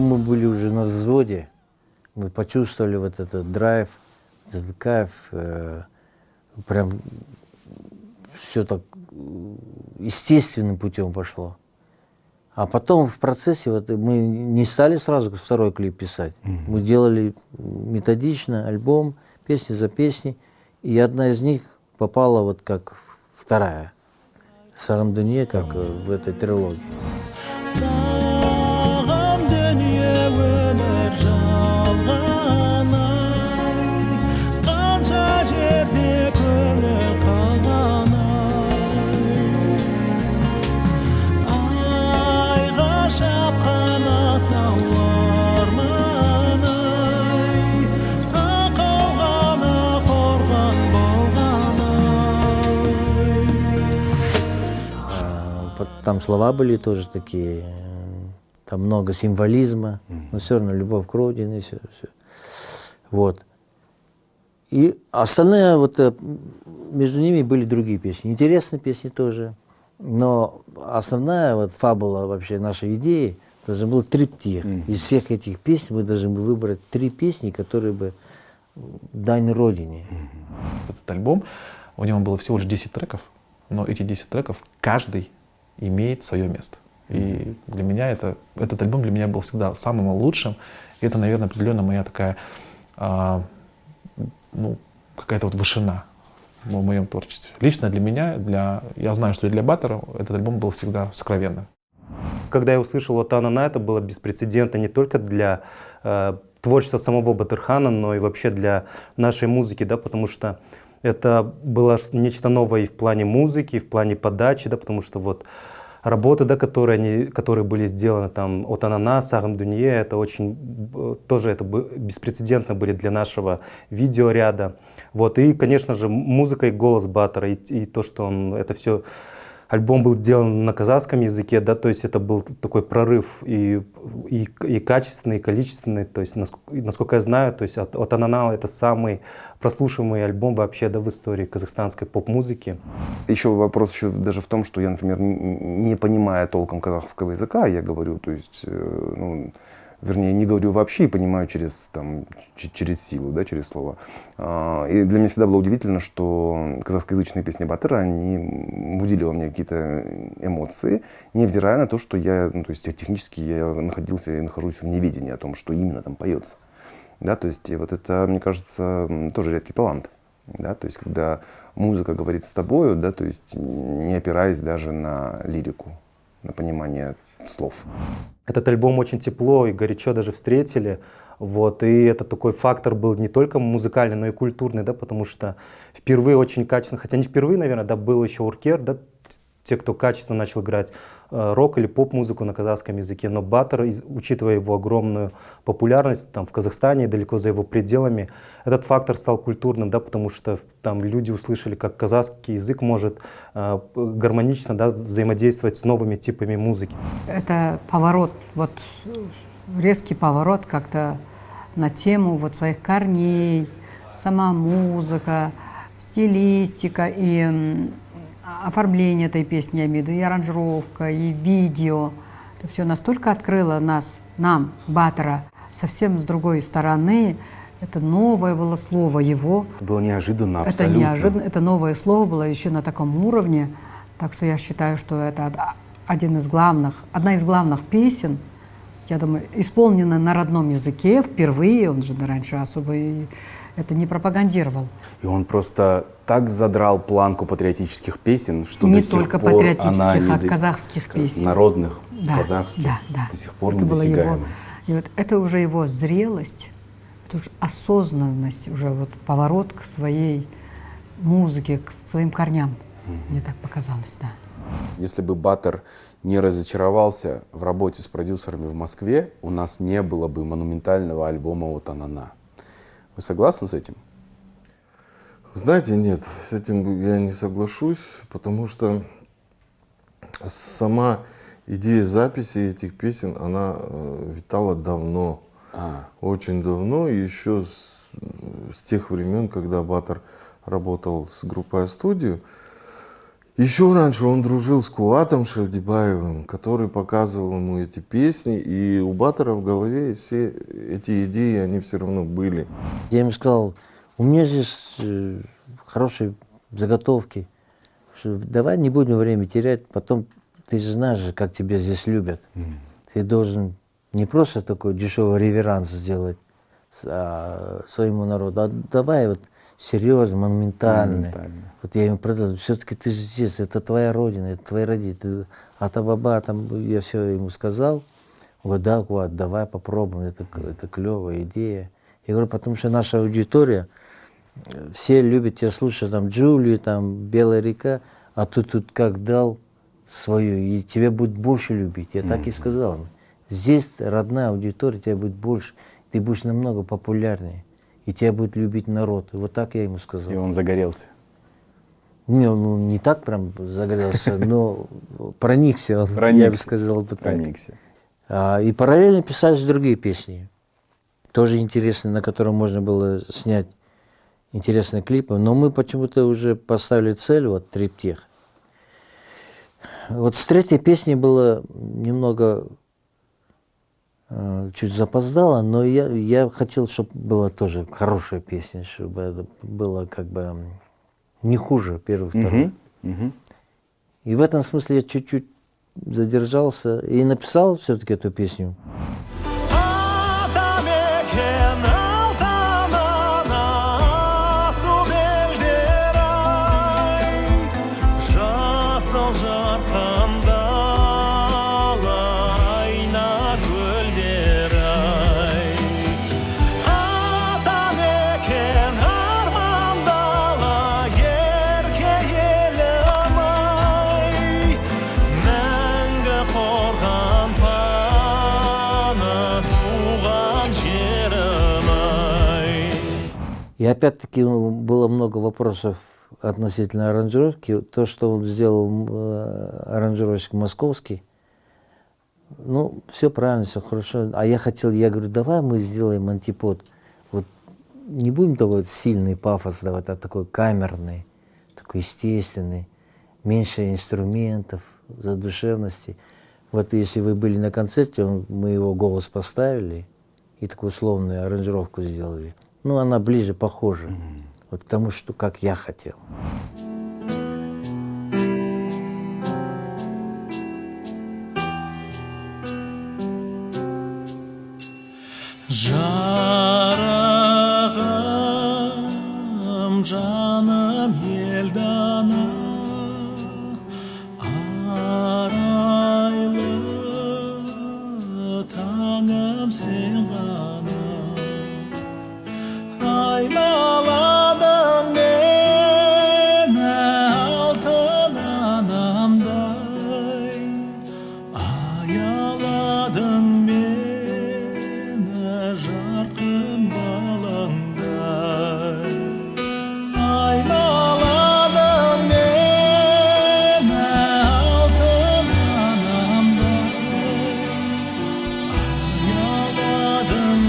Мы были уже на взводе, мы почувствовали вот этот драйв, этот кайф, прям все так естественным путем пошло. А потом в процессе вот мы не стали сразу второй клип писать, мы делали методично альбом, песни за песней, и одна из них попала вот как вторая, «Сагам Дунье», как в этой трилогии. Там слова были тоже такие, там много символизма, но все равно любовь к родине, все. Вот. И остальные, вот между ними были другие песни, интересные песни тоже, но основная вот фабула вообще нашей идеи должен был триптих. Из всех этих песен мы должны были выбрать 3 песни, которые бы дань родине. Этот альбом, у него было всего лишь 10 треков, но эти 10 треков каждый имеет свое место. И для меня этот альбом для меня был всегда самым лучшим. И это, наверное, определенно моя такая, какая-то вот вышина в моем творчестве. Лично для меня, я знаю, что для Баттера этот альбом был всегда сокровенным. Когда я услышал «Отанана», это было беспрецедентно не только для творчества самого Батырхана, но и вообще для нашей музыки, да, потому что это было нечто новое и в плане музыки, и в плане подачи, да, потому что вот работы, да, которые были сделаны, там, «Отанана», «Сагам Дунье», это тоже беспрецедентно были для нашего видеоряда. Вот, и, конечно же, музыка и голос Баттера, и то, что это все... Альбом был сделан на казахском языке, да, то есть это был такой прорыв и качественный, и количественный, то есть, насколько я знаю, то есть «Отанана» — это самый прослушиваемый альбом вообще, да, в истории казахстанской поп-музыки. Еще вопрос даже в том, что я, например, не понимая толком казахского языка, я говорю, то есть, вернее, не говорю вообще и понимаю через силу, да, через слово. И для меня всегда было удивительно, что казахскоязычные песни Баттера, они будили во мне какие-то эмоции, невзирая на то, что то есть технически я находился и нахожусь в неведении о том, что именно там поется. Да, то есть, и вот это, мне кажется, тоже редкий талант. Да, то есть, когда музыка говорит с тобою, да, то есть, не опираясь даже на лирику, на понимание слов. Этот альбом очень тепло и горячо даже встретили. Вот, и это такой фактор был не только музыкальный, но и культурный, да, потому что впервые очень качественно, хотя не впервые, наверное, да, был еще Уркер, да, те, кто качественно начал играть рок или поп-музыку на казахском языке, но Баттер, учитывая его огромную популярность там, в Казахстане и далеко за его пределами, этот фактор стал культурным, да, потому что там люди услышали, как казахский язык может гармонично, да, взаимодействовать с новыми типами музыки. Это поворот, вот резкий поворот как-то на тему вот своих корней, сама музыка, стилистика и оформление этой песни, я имею в виду, и аранжировка, и видео. Это все настолько открыло нам, Баттера, совсем с другой стороны. Это новое было слово его. Это было неожиданно, абсолютно. Это неожиданно, это новое слово было еще на таком уровне. Так что я считаю, что это одна из главных песен, я думаю, исполнена на родном языке впервые. Он же раньше особо это не пропагандировал. И он просто так задрал планку патриотических песен, что не до сих только пор патриотических, она а казахских песен. Народных, да, казахских, да. до сих пор это недосягаема. И вот это уже его зрелость, это уже осознанность, уже вот поворот к своей музыке, к своим корням. Мне так показалось, да. Если бы Баттер не разочаровался в работе с продюсерами в Москве, у нас не было бы монументального альбома «Вот она». Вы согласны с этим? Знаете, нет, с этим я не соглашусь, потому что сама идея записи этих песен, она витала давно, очень давно, еще с тех времен, когда Баттер работал с группой «А-студио». Еще раньше он дружил с Куатом Шальдибаевым, который показывал ему эти песни, и у Баттера в голове все эти идеи, они все равно были. Я ему сказал, у меня здесь хорошие заготовки, давай не будем время терять, потом ты же знаешь, как тебя здесь любят. Ты должен не просто такой дешевый реверанс сделать своему народу, а давай вот серьезно, монументально. Вот я ему продал, все-таки ты же здесь, это твоя родина, это твои родители. Ата-баба, там я все ему сказал. Он говорит, да, Куат, давай попробуем, это клевая идея. Я говорю, потому что наша аудитория, все любят тебя слушать, там, Джулию, там, Белая река, а ты тут как дал свою, и тебя будет больше любить. Я так и сказал ему. Здесь родная аудитория, тебя будет больше, ты будешь намного популярнее, и тебя будет любить народ. И вот так я ему сказал. И он загорелся. Не, он не так прям загорелся, но проникся, я бы сказал бы так. Проникся. И параллельно писались другие песни, тоже интересные, на которые можно было снять интересные клипы. Но мы почему-то уже поставили цель, вот триптих. Вот с третьей песней было немного, чуть запоздало, но я хотел, чтобы была тоже хорошая песня, чтобы это было как бы не хуже первой, второй. И в этом смысле я чуть-чуть задержался и написал все-таки эту песню. И опять-таки было много вопросов относительно аранжировки. То, что он сделал аранжировщик московский, ну, все правильно, все хорошо. А я говорю, давай мы сделаем антипод. Вот не будем давать сильный пафос давать, а такой камерный, такой естественный, меньше инструментов, задушевности. Вот если вы были на концерте, мы его голос поставили и такую условную аранжировку сделали. Ну, она ближе, похожа вот к тому, что как я хотел. Жарам, жаным елдана, арайлы таңым сен ғана. Айналадың мені алтын анамдай, аяладың мені жарқын балаңдай. Айналадың мені алтын анамдай, аяладың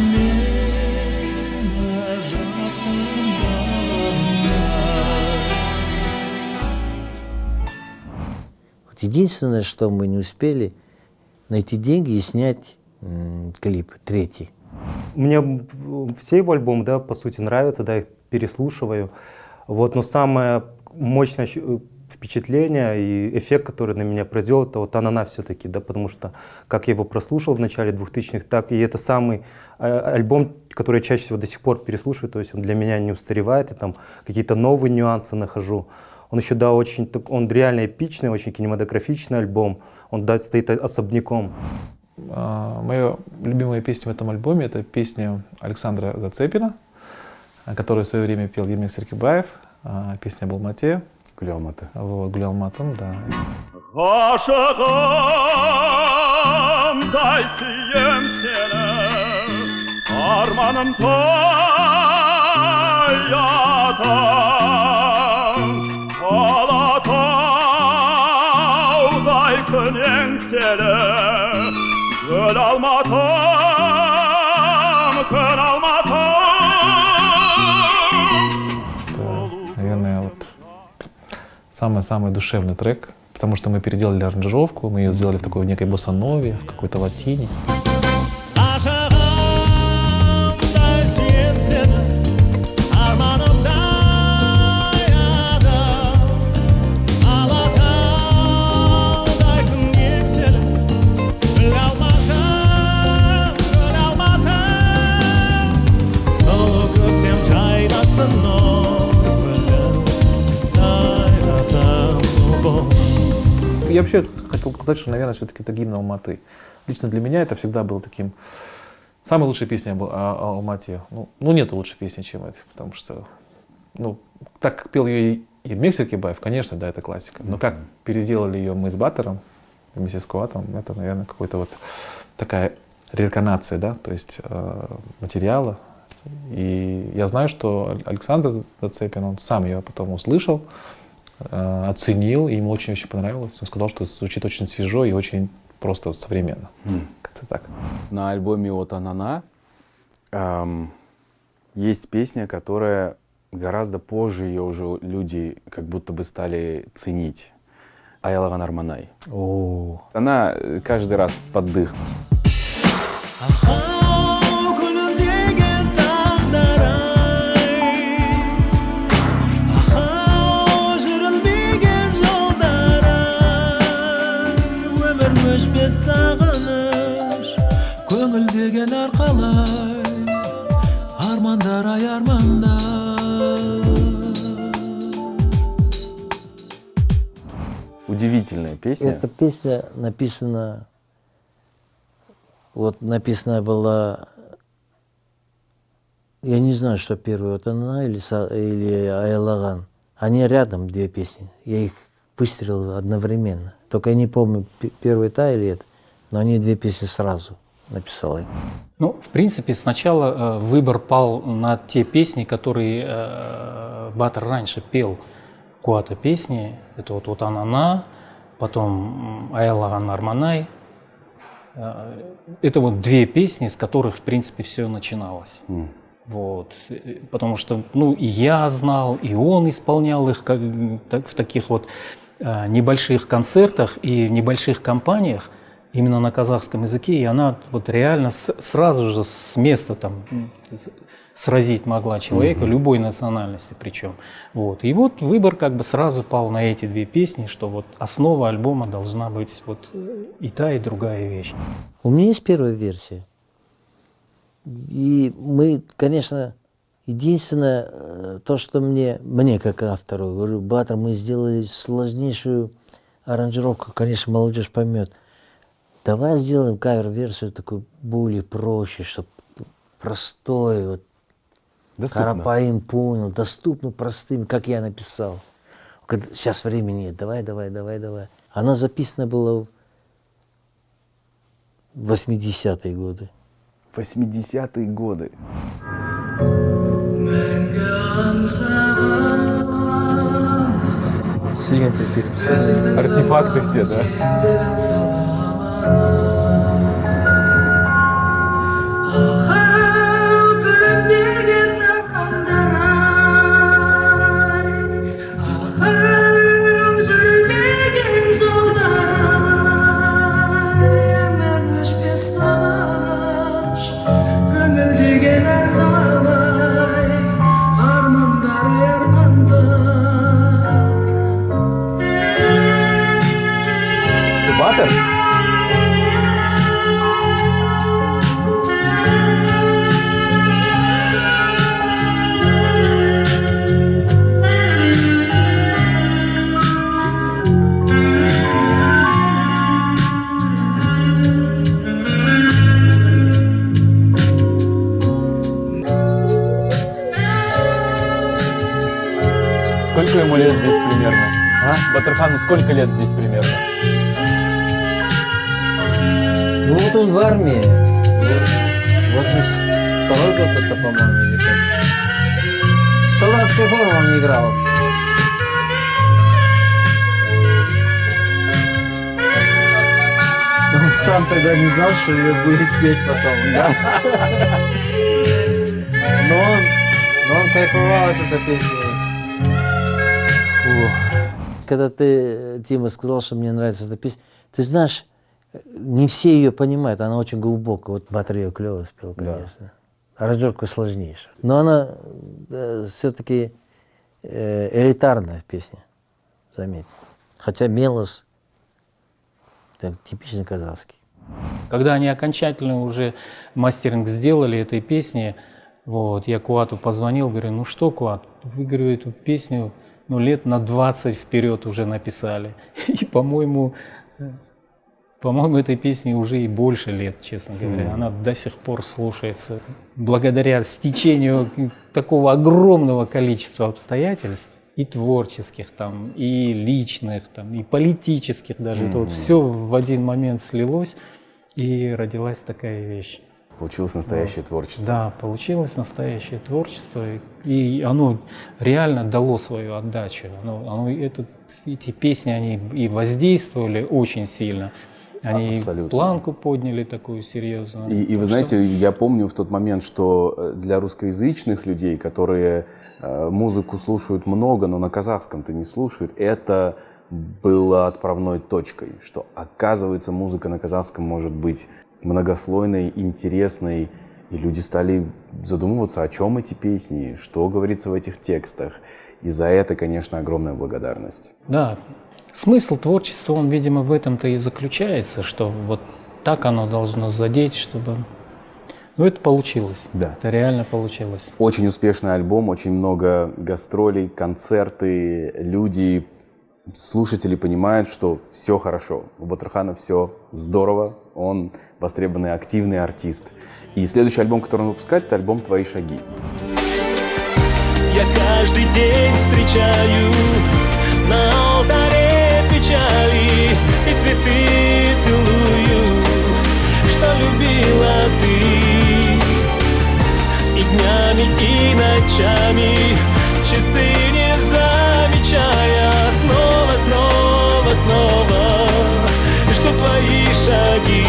Единственное, что мы не успели, найти деньги и снять клип, третий. Мне все его альбомы, да, по сути, нравятся, да, их переслушиваю. Вот, но самое мощное впечатление и эффект, который на меня произвел, это вот «Анана» все-таки, да, потому что как я его прослушал в начале 2000-х, так и это самый альбом, который я чаще всего до сих пор переслушиваю, то есть он для меня не устаревает, и там какие-то новые нюансы нахожу. Он еще, да, очень, он реально эпичный, очень кинематографичный альбом, он, да, стоит особняком. Моя любимая песня в этом альбоме — это песня Александра Зацепина, которую в свое время пел Ермек Серкебаев, песня об Алмате. Гүл-Алматы. Вот, Гүл-Алматым, да. Ғашығым дай сүйем сені, арманым тоятам, Алатаудай күн еңселі, гүл Алматым, күн Алматым. Наверное, вот самый-самый душевный трек, потому что мы переделали аранжировку, мы ее сделали в такой некой боссанове, в какой-то латине. Я вообще хотел сказать, что, наверное, все-таки это гимн Алматы. Лично для меня это всегда было таким... Самая лучшая песня о Алмате. Ну, нету лучшей песни, чем это. Потому что, ну, так как пел ее Ермек Серкебаев, конечно, да, это классика. Но как переделали ее мы с Баттером, вместе с Куатом, это, наверное, какой-то вот такая реинкарнация, да, то есть материала. И я знаю, что Александр Зацепин, он сам ее потом услышал, оценил, и ему очень-очень понравилось. Он сказал, что звучит очень свежо и очень просто современно. Как-то так. На альбоме от «Анана» есть песня, которая гораздо позже ее уже люди как будто бы стали ценить. «Айлаган Арманай». Она каждый раз под дых. Удивительная песня. Эта песня написана, вот написана была, я не знаю, что первое, вот она или Айлаган. Они рядом, две песни. Я их выстрелил одновременно. Только я не помню, первая та или это, но они две песни сразу написал. Ну, в принципе, сначала выбор пал на те песни, которые Баттер раньше пел. Куата песни, это вот «Анана», потом «Айлаган Арманай». Это вот две песни, с которых, в принципе, все начиналось. Вот. Потому что, ну, и я знал, и он исполнял их в таких вот небольших концертах и небольших компаниях, именно на казахском языке, и она вот реально сразу же с места там сразить могла человека, любой национальности причем. Вот. И вот выбор как бы сразу пал на эти две песни, что вот основа альбома должна быть вот и та, и другая вещь. У меня есть первая версия. И мы, конечно, единственное, то, что мне как автору, говорю, Баттер, мы сделали сложнейшую аранжировку, конечно, молодежь поймет. Давай сделаем кавер-версию такую более проще, чтобы простой, вот, Карапаим понял, доступно простым, как я написал. Сейчас времени нет, давай. Она записана была в 80-е годы. 80-е годы. С лентой переписали. Артефакты все, да? Сколько ему лет здесь примерно? Батырхану сколько лет здесь примерно? Ну вот он в армии. 82-й год это, по-моему, или как. Солдатскую форму он не играл. Он сам тогда не знал, что ее будет петь потом, да? Но он кайфовал от этой песни. Когда ты, Тима, сказал, что мне нравится эта песня, ты знаешь, не все ее понимают, она очень глубокая. Вот Батыр клево спел, конечно. Аранжировка сложнейшая. Но она все-таки элитарная песня, заметь. Хотя мелос типично казахский. Когда они окончательно уже мастеринг сделали этой песни, вот, я Куату позвонил, говорю, ну что, Куат, вы, говорю, эту песню лет на 20 вперед уже написали. И, по-моему, этой песне уже и больше лет, честно говоря. Она до сих пор слушается. Благодаря стечению такого огромного количества обстоятельств, и творческих, там, и личных, там, и политических даже. Это вот все в один момент слилось, и родилась такая вещь. Получилось настоящее творчество. Да, получилось настоящее творчество, и оно реально дало свою отдачу. Эти песни, они и воздействовали очень сильно. Они планку подняли такую серьезную. И вы знаете, я помню в тот момент, что для русскоязычных людей, которые музыку слушают много, но на казахском-то не слушают, это было отправной точкой, что, оказывается, музыка на казахском может быть многослойной, интересной, и люди стали задумываться, о чем эти песни, что говорится в этих текстах. И за это, конечно, огромная благодарность. Да, смысл творчества, он, видимо, в этом-то и заключается, что вот так оно должно задеть, чтобы... Ну, это получилось. Да. Это реально получилось. Очень успешный альбом, очень много гастролей, концерты, люди, слушатели понимают, что все хорошо. У Батырхана все здорово, он востребованный, активный артист. И следующий альбом, который он выпускает, это альбом «Твои шаги». Я каждый день встречаю на алтаре печали и цветы целую, что любила ты. И днями, и ночами, часы не замечая, снова, что твои шаги.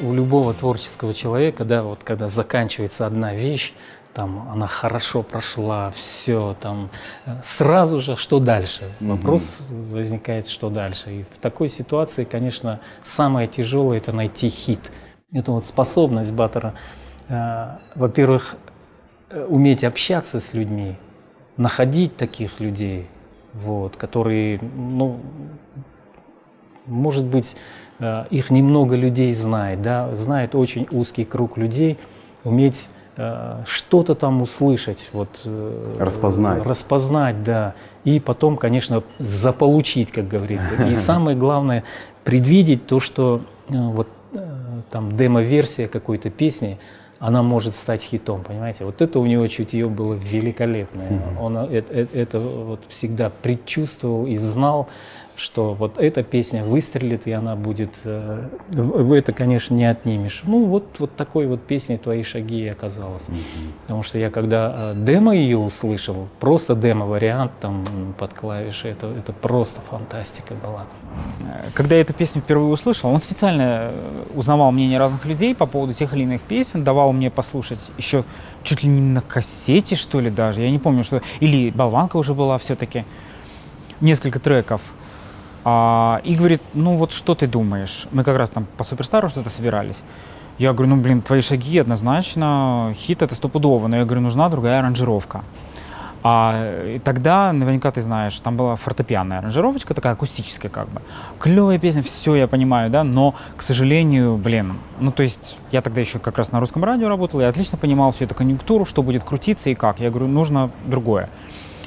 У любого творческого человека, да, вот когда заканчивается одна вещь, там она хорошо прошла, все, там сразу же, что дальше? Вопрос возникает, что дальше. И в такой ситуации, конечно, самое тяжелое – это найти хит. Это вот способность Батыра, во-первых, уметь общаться с людьми, находить таких людей, вот, которые, ну, может быть, их немного людей знает, да, знает очень узкий круг людей, уметь что-то там услышать, вот, распознать, да, и потом, конечно, заполучить, как говорится. И самое главное, предвидеть то, что вот там демо-версия какой-то песни, она может стать хитом, понимаете? Вот это у него чутье было великолепное. Он это вот всегда предчувствовал и знал, что вот эта песня выстрелит, и она будет... Это, конечно, не отнимешь. Ну, вот такой вот песней «Твои шаги» и оказалось. Потому что я когда демо ее услышал, просто демо-вариант там под клавиши, это просто фантастика была. Когда я эту песню впервые услышал, он специально узнавал мнение разных людей по поводу тех или иных песен, давал мне послушать еще чуть ли не на кассете, что ли, даже. Я не помню, что... Или болванка уже была все-таки. Несколько треков. И говорит, ну вот что ты думаешь? Мы как раз там по Суперстару что-то собирались. Я говорю, ну блин, «Твои шаги» однозначно, хит это стопудово, но я говорю, нужна другая аранжировка. И тогда, наверняка ты знаешь, там была фортепианная аранжировочка, такая акустическая как бы. Клевая песня, все я понимаю, да, но, к сожалению, блин, ну то есть я тогда еще как раз на русском радио работал, я отлично понимал всю эту конъюнктуру, что будет крутиться и как. Я говорю, нужно другое.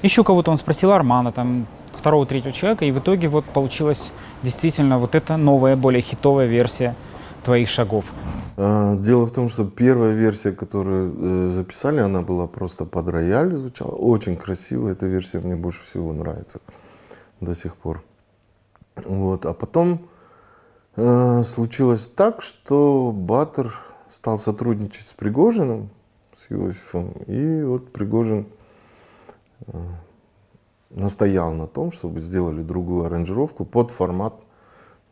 Еще кого-то он спросил, Армана, там, второго, третьего человека, и в итоге вот получилась действительно вот эта новая, более хитовая версия «Твоих шагов». Дело в том, что первая версия, которую записали, она была просто под рояль, звучала очень красиво. Эта версия мне больше всего нравится до сих пор. Вот. А потом случилось так, что Баттер стал сотрудничать с Пригожиным, с Иосифом, и вот Пригожин настоял на том, чтобы сделали другую аранжировку под формат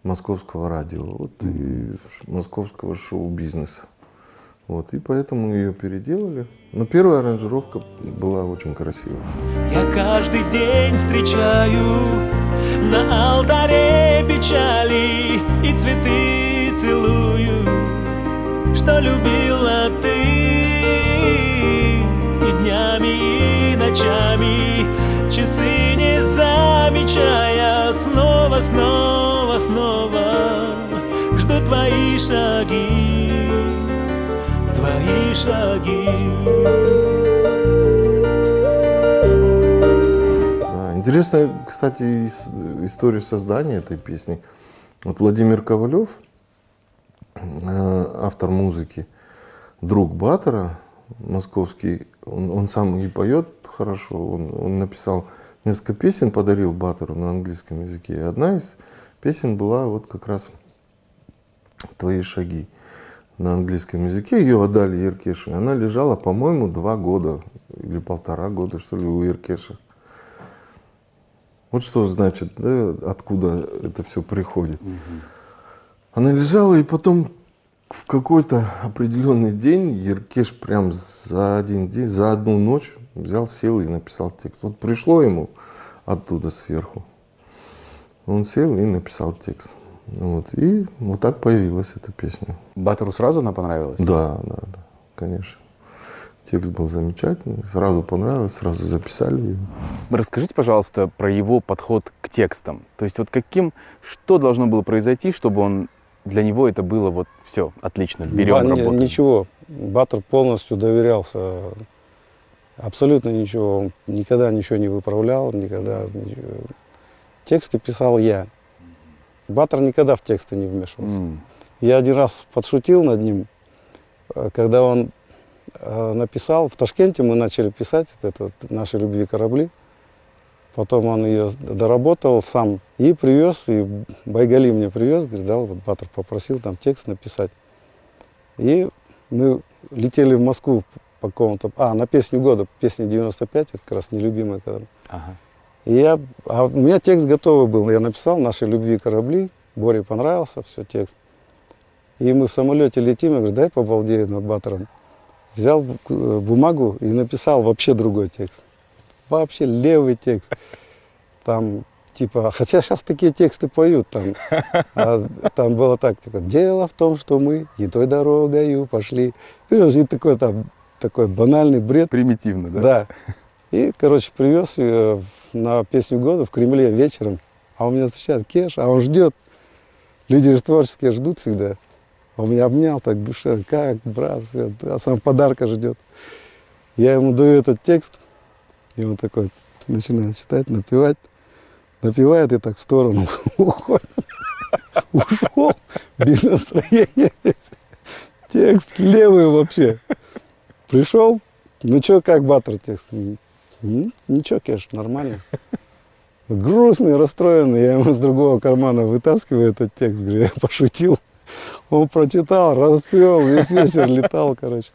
московского радио, вот, и московского шоу-бизнеса. Вот, и поэтому ее переделали. Но первая аранжировка была очень красивая. Я каждый день встречаю на алтаре печали и цветы целую, что любила ты, и днями, и ночами, часы не замечая, снова, снова, снова жду твои шаги, твои шаги. Интересная, кстати, история создания этой песни. Вот Владимир Ковалев, автор музыки, друг Баттера, московский, он сам и поет хорошо, он написал несколько песен, подарил Баттеру на английском языке. И одна из песен была вот как раз «Твои шаги» на английском языке. Ее отдали Еркешу. Она лежала, по-моему, 2 года или 1,5 года, что ли, у Еркеша. Вот что значит, да, откуда это все приходит. Она лежала, и потом в какой-то определенный день Еркеш прям за один день, за одну ночь взял, сел и написал текст. Вот пришло ему оттуда сверху. Он сел и написал текст. Вот. И вот так появилась эта песня. Баттеру сразу она понравилась? Да, конечно. Текст был замечательный, сразу понравилось, сразу записали его. Расскажите, пожалуйста, про его подход к текстам. То есть вот что должно было произойти, чтобы он для него это было вот все, отлично, берем, работаем? Ничего, Баттер полностью доверялся, абсолютно ничего, он никогда ничего не выправлял, никогда ничего. Тексты писал я. Баттер никогда в тексты не вмешивался. Я один раз подшутил над ним, когда он написал, в Ташкенте мы начали писать «Наши любви корабли». Потом он ее доработал сам и привез, и Байгали мне привез, говорит, да, вот Баттер попросил там текст написать. И мы летели в Москву по какому-то, на песню года, песня 95, это как раз нелюбимая. Ага. И у меня текст готовый был, я написал «Наши любви корабли», Боре понравился, все, текст. И мы в самолете летим, я говорю, дай побалдею над Баттером. Взял бумагу и написал вообще другой текст. Вообще левый текст. Там, типа, хотя сейчас такие тексты поют. Там было так, типа, дело в том, что мы не той дорогою пошли. И такой банальный бред. Примитивно, да? Да. И, короче, привез ее на песню года в Кремле вечером. А у меня встречает Кеш, а он ждет. Люди же творческие ждут всегда. Он меня обнял так душевно, как, брат, а сам подарка ждет. Я ему даю этот текст, и он такой начинает читать, напевать. Напевает и так в сторону уходит. Ушел без настроения. Текст левый вообще. Пришел, ну что, как Баттер текст? Ничего, Кеш, нормально. Грустный, расстроенный, я ему с другого кармана вытаскиваю этот текст, говорю, я пошутил. Он прочитал, расцвел, весь вечер летал, короче.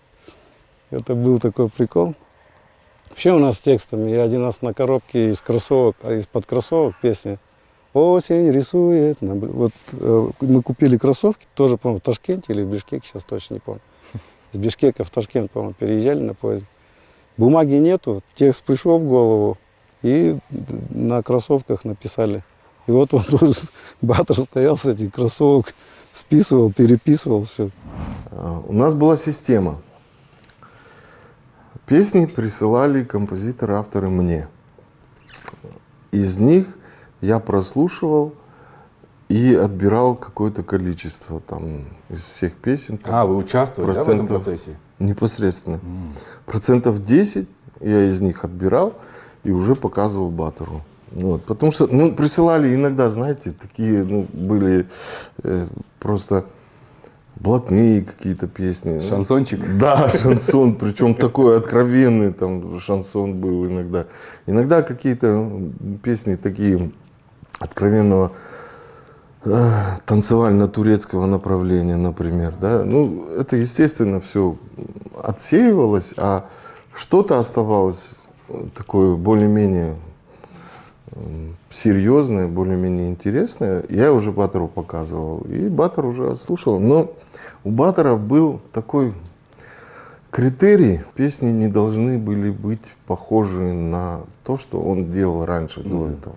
Это был такой прикол. Вообще у нас с текстами, я один раз на коробке из кроссовок, из-под кроссовок песня «Осень рисует». Вот мы купили кроссовки, тоже, по-моему, в Ташкенте или в Бишкеке, сейчас точно не помню. Из Бишкека в Ташкент, по-моему, переезжали на поезде. Бумаги нету, текст пришел в голову, и на кроссовках написали. И вот он тут, Баттер стоял с этих кроссовок, списывал, переписывал, все. У нас была система. Песни присылали композиторы, авторы мне. Из них я прослушивал и отбирал какое-то количество там, из всех песен. Вы участвовали, да, в этом процессе? Непосредственно. Процентов 10 я из них отбирал и уже показывал Баттеру. Вот, потому что присылали иногда, знаете, такие были просто блатные какие-то песни. Шансончик? Да, шансон, причем такой откровенный там шансон был иногда. Иногда какие-то песни такие откровенного танцевально-турецкого направления, например. Да? Ну, это, естественно, все отсеивалось, а что-то оставалось такое более-менее серьезное, более-менее интересное. Я уже Батору показывал, и Батор уже отслушал. Но у Батора был такой критерий: песни не должны были быть похожи на то, что он делал раньше, до этого.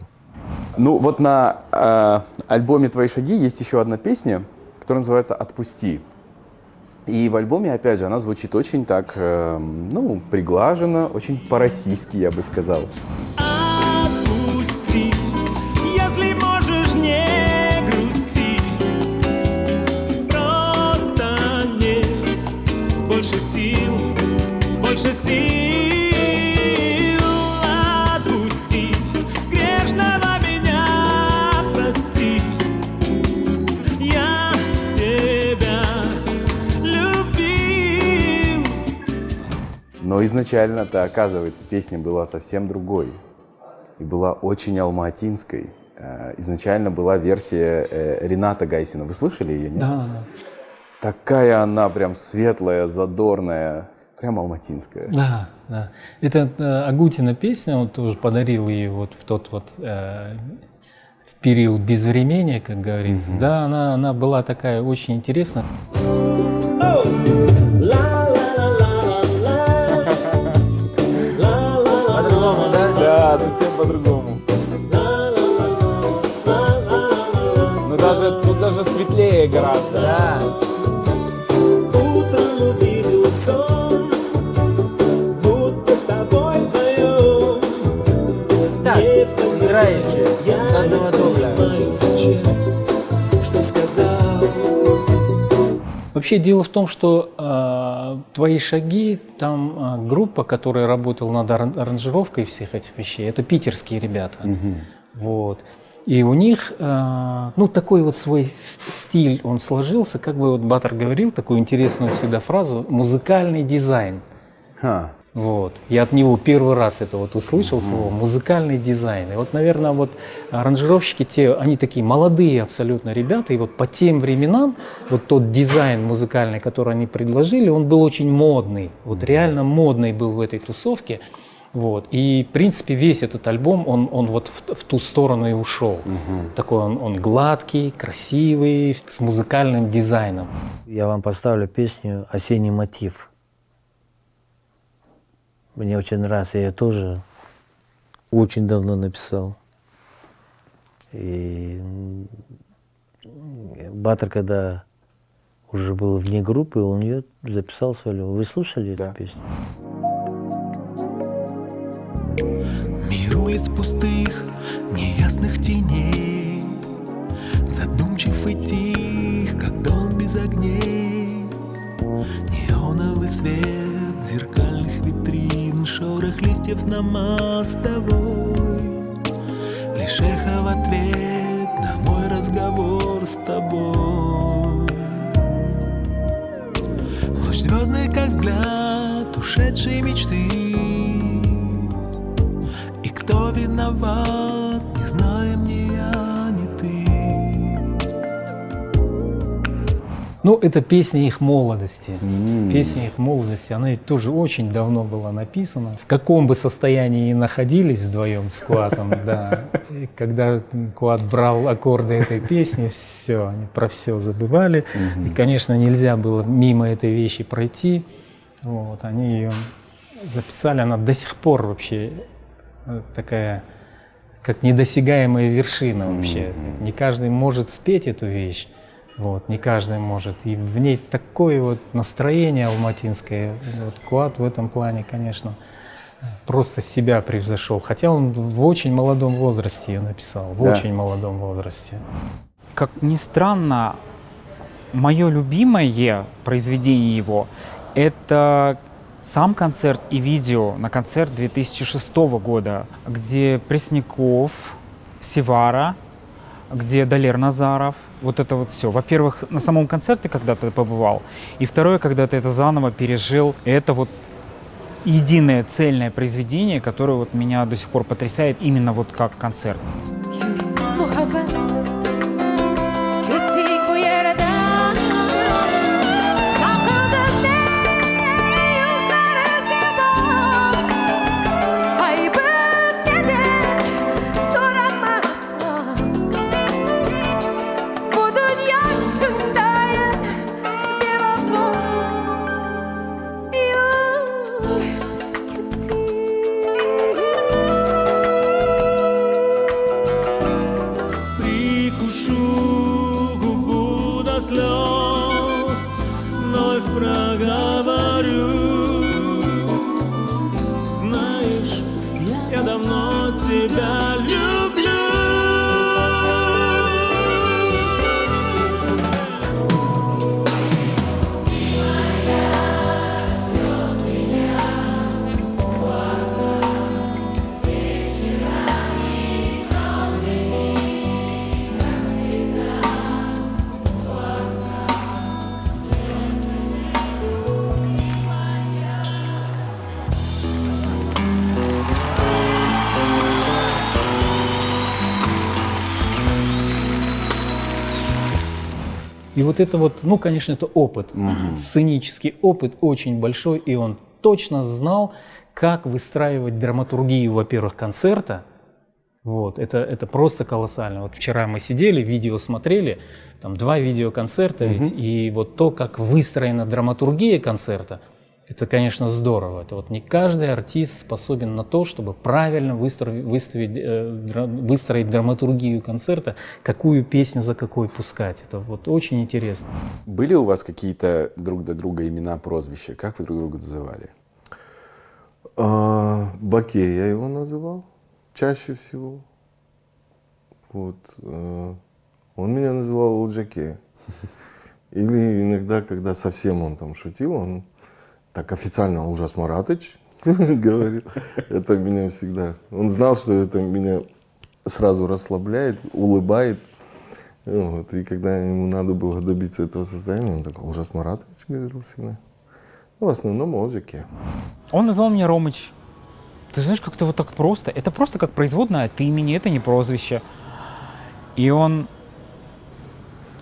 Ну вот на альбоме «Твои шаги» есть еще одна песня, которая называется «Отпусти». И в альбоме, опять же, она звучит очень так, ну, приглаженно, очень по-российски, я бы сказал. Отпусти, если можешь, не грусти. Просто нет больше сил, больше сил. Отпусти, грешного меня прости. Я тебя любил. Но изначально-то, оказывается, песня была совсем другой. И была очень алматинской. Изначально была версия Рената Гайсина. Вы слышали ее? Нет? Да. Такая она прям светлая, задорная, прям алматинская. Да. Это Агутина песня, он тоже подарил ее вот в тот вот в период безвремения, как говорится. Да, она была такая очень интересная. По-другому, да? Да, совсем по-другому. Ну тут даже светлее гораздо. Да. Утром увидел сон, будто с тобой вдвоем. Так, играете с одного дубля. Зачем, что сказал. Вообще дело в том, что «Твои шаги», там группа, которая работала над аранжировкой всех этих вещей, это питерские ребята. Вот. И у них, ну, такой вот свой стиль он сложился, как бы вот Батор говорил, такую интересную всегда фразу: музыкальный дизайн. Вот. Я от него первый раз это вот услышал слово «музыкальный дизайн». И вот, наверное, вот аранжировщики те, они такие молодые абсолютно ребята, и вот по тем временам вот тот дизайн музыкальный, который они предложили, он был очень модный, вот реально модный был в этой тусовке. Вот. И, в принципе, весь этот альбом, он вот в ту сторону и ушел. Такой он гладкий, красивый, с музыкальным дизайном. Я вам поставлю песню «Осенний мотив». Мне очень нравится, я ее тоже очень давно написал. И Батор, когда уже был вне группы, он ее записал свою. Вы слушали эту песню? Мир улиц пустых, неясных теней, задумчив и тих, как дом без огней. Неоновый свет зеркальных витрин, шорох листьев на мостовой. Лишь эхо в ответ на мой разговор с тобой. Луч звездный, как взгляд ушедшей мечты. И кто виноват, не знаем ни я, ни ты. Ну, это песня их молодости. Песня их молодости, она ведь тоже очень давно была написана. В каком бы состоянии ни находились вдвоем с Куатом, да. И когда Куат брал аккорды этой песни, все, они про все забывали. И, конечно, нельзя было мимо этой вещи пройти. Вот, они ее записали, она до сих пор вообще такая, как недосягаемая вершина вообще. Не каждый может спеть эту вещь. Вот, не каждый может. И в ней такое вот настроение алматинское. Вот Куат в этом плане, конечно, просто себя превзошел. Хотя он в очень молодом возрасте ее написал. В очень молодом возрасте. Как ни странно, мое любимое произведение его — это сам концерт и видео на концерт 2006 года, где Пресняков, Севара, где Далер Назаров. Вот это вот все. Во-первых, на самом концерте когда-то побывал. И второе, когда ты это заново пережил. Это вот единое цельное произведение, которое вот меня до сих пор потрясает именно вот как концерт. Слез вновь проговорю. Знаешь, я давно тебя люблю. И вот это вот, ну, конечно, это опыт, сценический опыт очень большой, и он точно знал, как выстраивать драматургию, во-первых, концерта. Вот, это просто колоссально. Вот вчера мы сидели, видео смотрели, там 2 видеоконцерта, ведь, и вот то, как выстроена драматургия концерта, это, конечно, здорово. Это вот не каждый артист способен на то, чтобы правильно выстроить драматургию концерта, какую песню за какой пускать. Это вот очень интересно. Были у вас какие-то друг для друга имена, прозвища? Как вы друг друга называли? Баке я его называл чаще всего. Вот. Он меня называл Луджаке. Или иногда, когда совсем он там шутил, он так официально Ужас Маратыч говорил. Это меня всегда... Он знал, что это меня сразу расслабляет, улыбает. Вот. И когда ему надо было добиться этого состояния, он такой Ужас Маратыч говорил всегда. Ну, в основном Луджаке. Он назвал меня Ромыч. Ты знаешь, как-то вот так просто. Это просто как производное от имени, это не прозвище. И он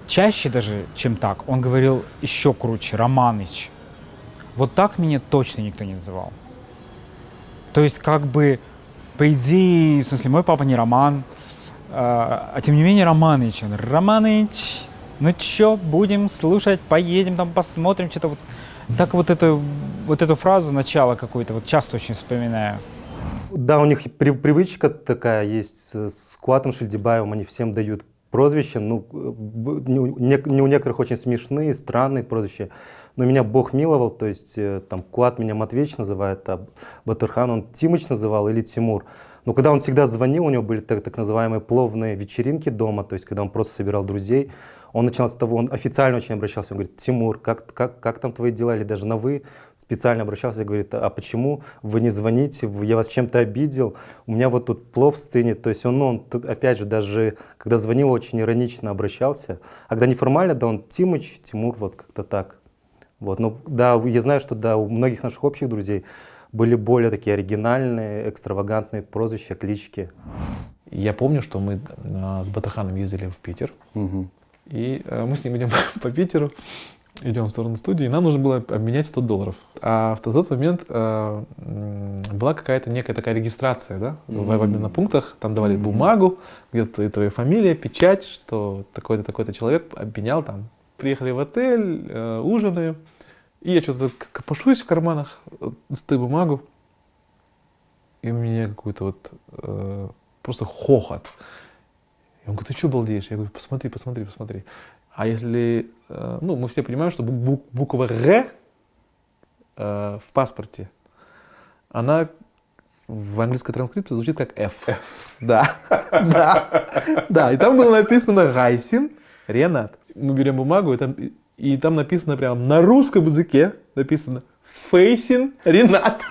чаще даже, чем так, он говорил еще круче, Романыч. Вот так меня точно никто не называл. То есть, как бы, по идее, в смысле, мой папа не Роман, а тем не менее Романыч. Он, Романыч, ну чё, будем слушать, поедем там, посмотрим, что-то вот. Так вот эту фразу, начало какое-то, вот часто очень вспоминаю. Да, у них привычка такая есть с Куатом Шильдибаевым, они всем дают прозвища, ну, у некоторых очень смешные, странные прозвища, но меня Бог миловал, то есть там Куат меня Матвеич называет, а Батырхан он Тимыч называл или Тимур. Но когда он всегда звонил, у него были так называемые пловные вечеринки дома, то есть когда он просто собирал друзей, он начинал с того, он официально очень обращался, он говорит: Тимур, как там твои дела, или даже на «вы» специально обращался, говорит: а почему вы не звоните, я вас чем-то обидел, у меня вот тут плов стынет, то есть он опять же, даже когда звонил, очень иронично обращался, а когда неформально, да, он Тимыч, Тимур, вот как-то так. Вот, ну да, я знаю, что да, у многих наших общих друзей были более такие оригинальные, экстравагантные прозвища, клички. Я помню, что мы с Батырханом ездили в Питер, и мы с ним идем по Питеру, идем в сторону студии, и нам нужно было обменять $100. А в тот момент была какая-то некая такая регистрация, да, в обменных пунктах, там давали бумагу, где-то твоя фамилия, печать, что такой-то, такой-то человек обменял там. Приехали в отель, ужинаем, и я что-то копошусь в карманах, достаю бумагу, и у меня какой-то вот просто хохот. И он говорит: ты что балдеешь? Я говорю: посмотри. А если, ну, мы все понимаем, что буква «Р» в паспорте, она в английской транскрипции звучит как «F». Да. И там было написано Гайсин Ренат. Мы берем бумагу, и там написано прямо на русском языке, написано Фейсин Ренат.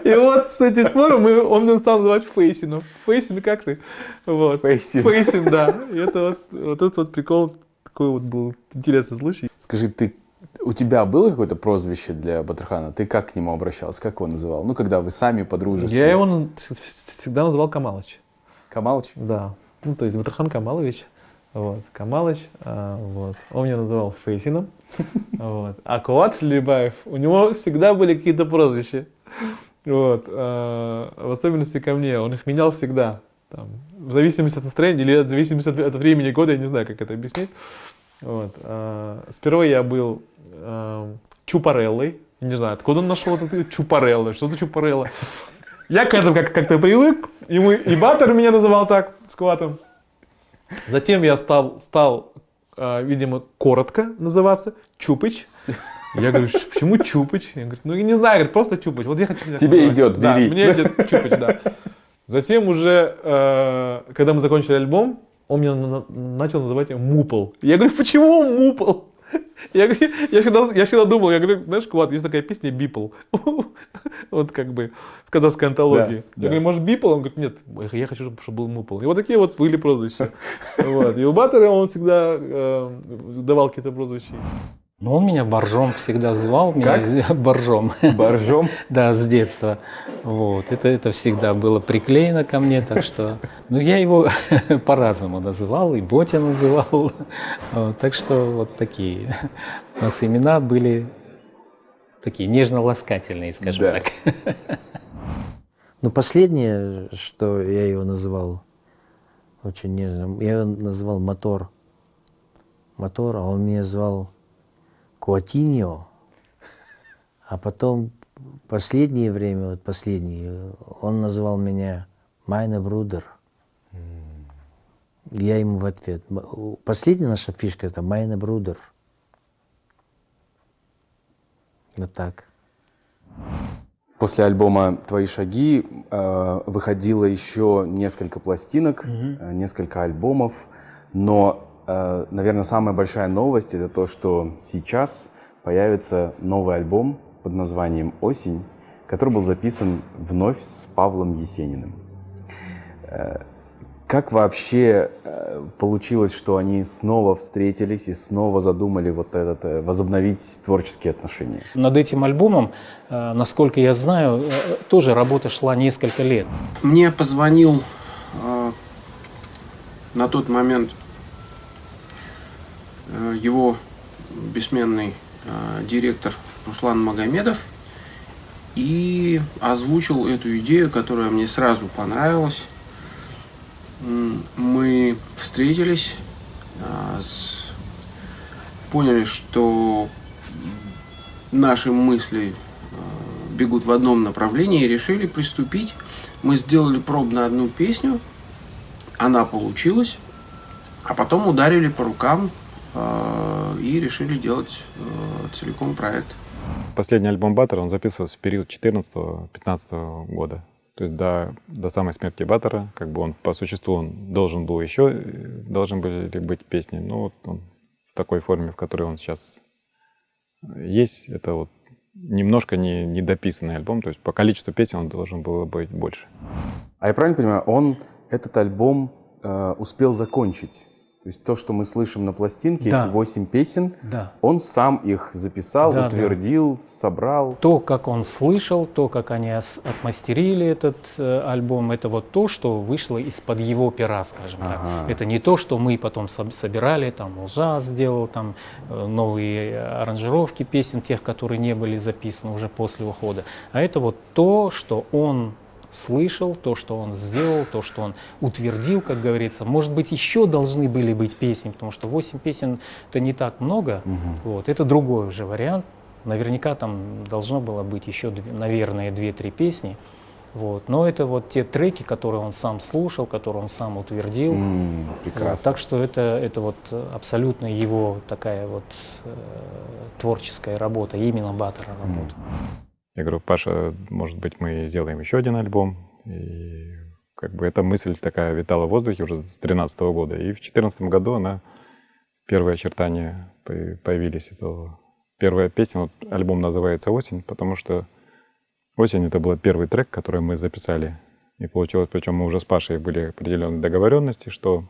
И вот с этих пор он меня стал называть Фейсином. Фейсин, как ты? Вот. Фейсин, да. И это вот этот вот прикол, такой вот был интересный случай. Скажи, у тебя было какое-то прозвище для Батырхана? Ты как к нему обращался? Как его называл? Ну, когда вы сами по-дружески. Я его всегда называл Камалыч. Камалыч? Да. Ну, то есть Батырхан Камалович. Вот. Камалыч. Вот. Он меня называл Фейсином. Вот. А Куат Шлибаев, у него всегда были какие-то прозвища. Вот. В особенности ко мне. Он их менял всегда. Там, в зависимости от настроения или в зависимости от времени года, я не знаю, как это объяснить. Вот. Сперва я был Чупареллой. Не знаю, откуда он нашел это Чупарелла. Что за Чупарелла? Я к этому как-то привык. И Батыр меня называл так, с Куатом. Затем я стал, видимо, коротко называться Чупыч. Я говорю, почему Чупыч? Я говорю, ну я не знаю, говорит, просто Чупыч. Вот я хочу тебе идет, бери. Да, мне идет Чупыч, да. Затем уже, когда мы закончили альбом, он меня начал называть Мупл. Я говорю, почему Мупл? Я всегда думал, я говорю, знаешь, Куат, есть такая песня Бипл. Вот как бы в казахской антологии. Я говорю, может Бипл? Он говорит, нет, я хочу, чтобы был Мупл. И вот такие вот были прозвища. Вот. И у Батыра он всегда давал какие-то прозвища. Ну, он меня Боржом всегда звал. Как? Меня Боржом. Боржом? Да, с детства. Вот. Это всегда было приклеено ко мне, так что... Ну, я его по-разному называл, и Ботя называл. Вот, так что вот такие. У нас имена были такие нежно-ласкательные, скажем так. Ну, последнее, что я его называл очень нежно, я его называл Мотор. Мотор, а он меня звал Куатиньо. А потом последнее время, он называл меня Майне Брудер. Я ему в ответ. Последняя наша фишка — это Майне Брудер. Вот так. После альбома «Твои шаги» выходило еще несколько пластинок, несколько альбомов, но, наверное, самая большая новость — это то, что сейчас появится новый альбом под названием «Осень», который был записан вновь с Павлом Есениным. Как вообще получилось, что они снова встретились и снова задумали вот возобновить творческие отношения? Над этим альбомом, насколько я знаю, тоже работа шла несколько лет. Мне позвонил на тот момент его бессменный директор Руслан Магомедов и озвучил эту идею, которая мне сразу понравилась. Мы встретились, поняли, что наши мысли бегут в одном направлении и решили приступить. Мы сделали пробно одну песню, она получилась, а потом ударили по рукам и решили делать целиком проект. Последний альбом Батыра, он записывался в период 14-15 года. То есть до самой смерти Батыра, как бы он по существу должны были быть песни, но вот он в такой форме, в которой он сейчас есть, это вот немножко не дописанный альбом, то есть по количеству песен он должен был быть больше. А я правильно понимаю, он этот альбом успел закончить? То есть то, что мы слышим на пластинке, эти 8 песен, он сам их записал, утвердил, собрал. То, как он слышал, то, как они отмастерили этот альбом, это вот то, что вышло из-под его пера, скажем так. Это не то, что мы потом собирали, там Лжа сделал, там новые аранжировки песен, тех, которые не были записаны уже после ухода. А это вот то, что он слышал, то, что он сделал, то, что он утвердил, как говорится. Может быть, еще должны были быть песни, потому что 8 песен — это не так много. Вот. Это другой уже вариант. Наверняка там должно было быть еще, наверное, 2-3 песни. Вот. Но это вот те треки, которые он сам слушал, которые он сам утвердил. Прекрасно. Вот. Так что это вот абсолютно его такая вот творческая работа, именно Батыра работа. Я говорю, Паша, может быть, мы сделаем еще один альбом. И как бы эта мысль такая витала в воздухе уже с 2013 года. И в 2014 году первые очертания появились этого первая песня, вот альбом называется «Осень», потому что «Осень» — это был первый трек, который мы записали. И получилось, причем мы уже с Пашей были определенные договоренности, что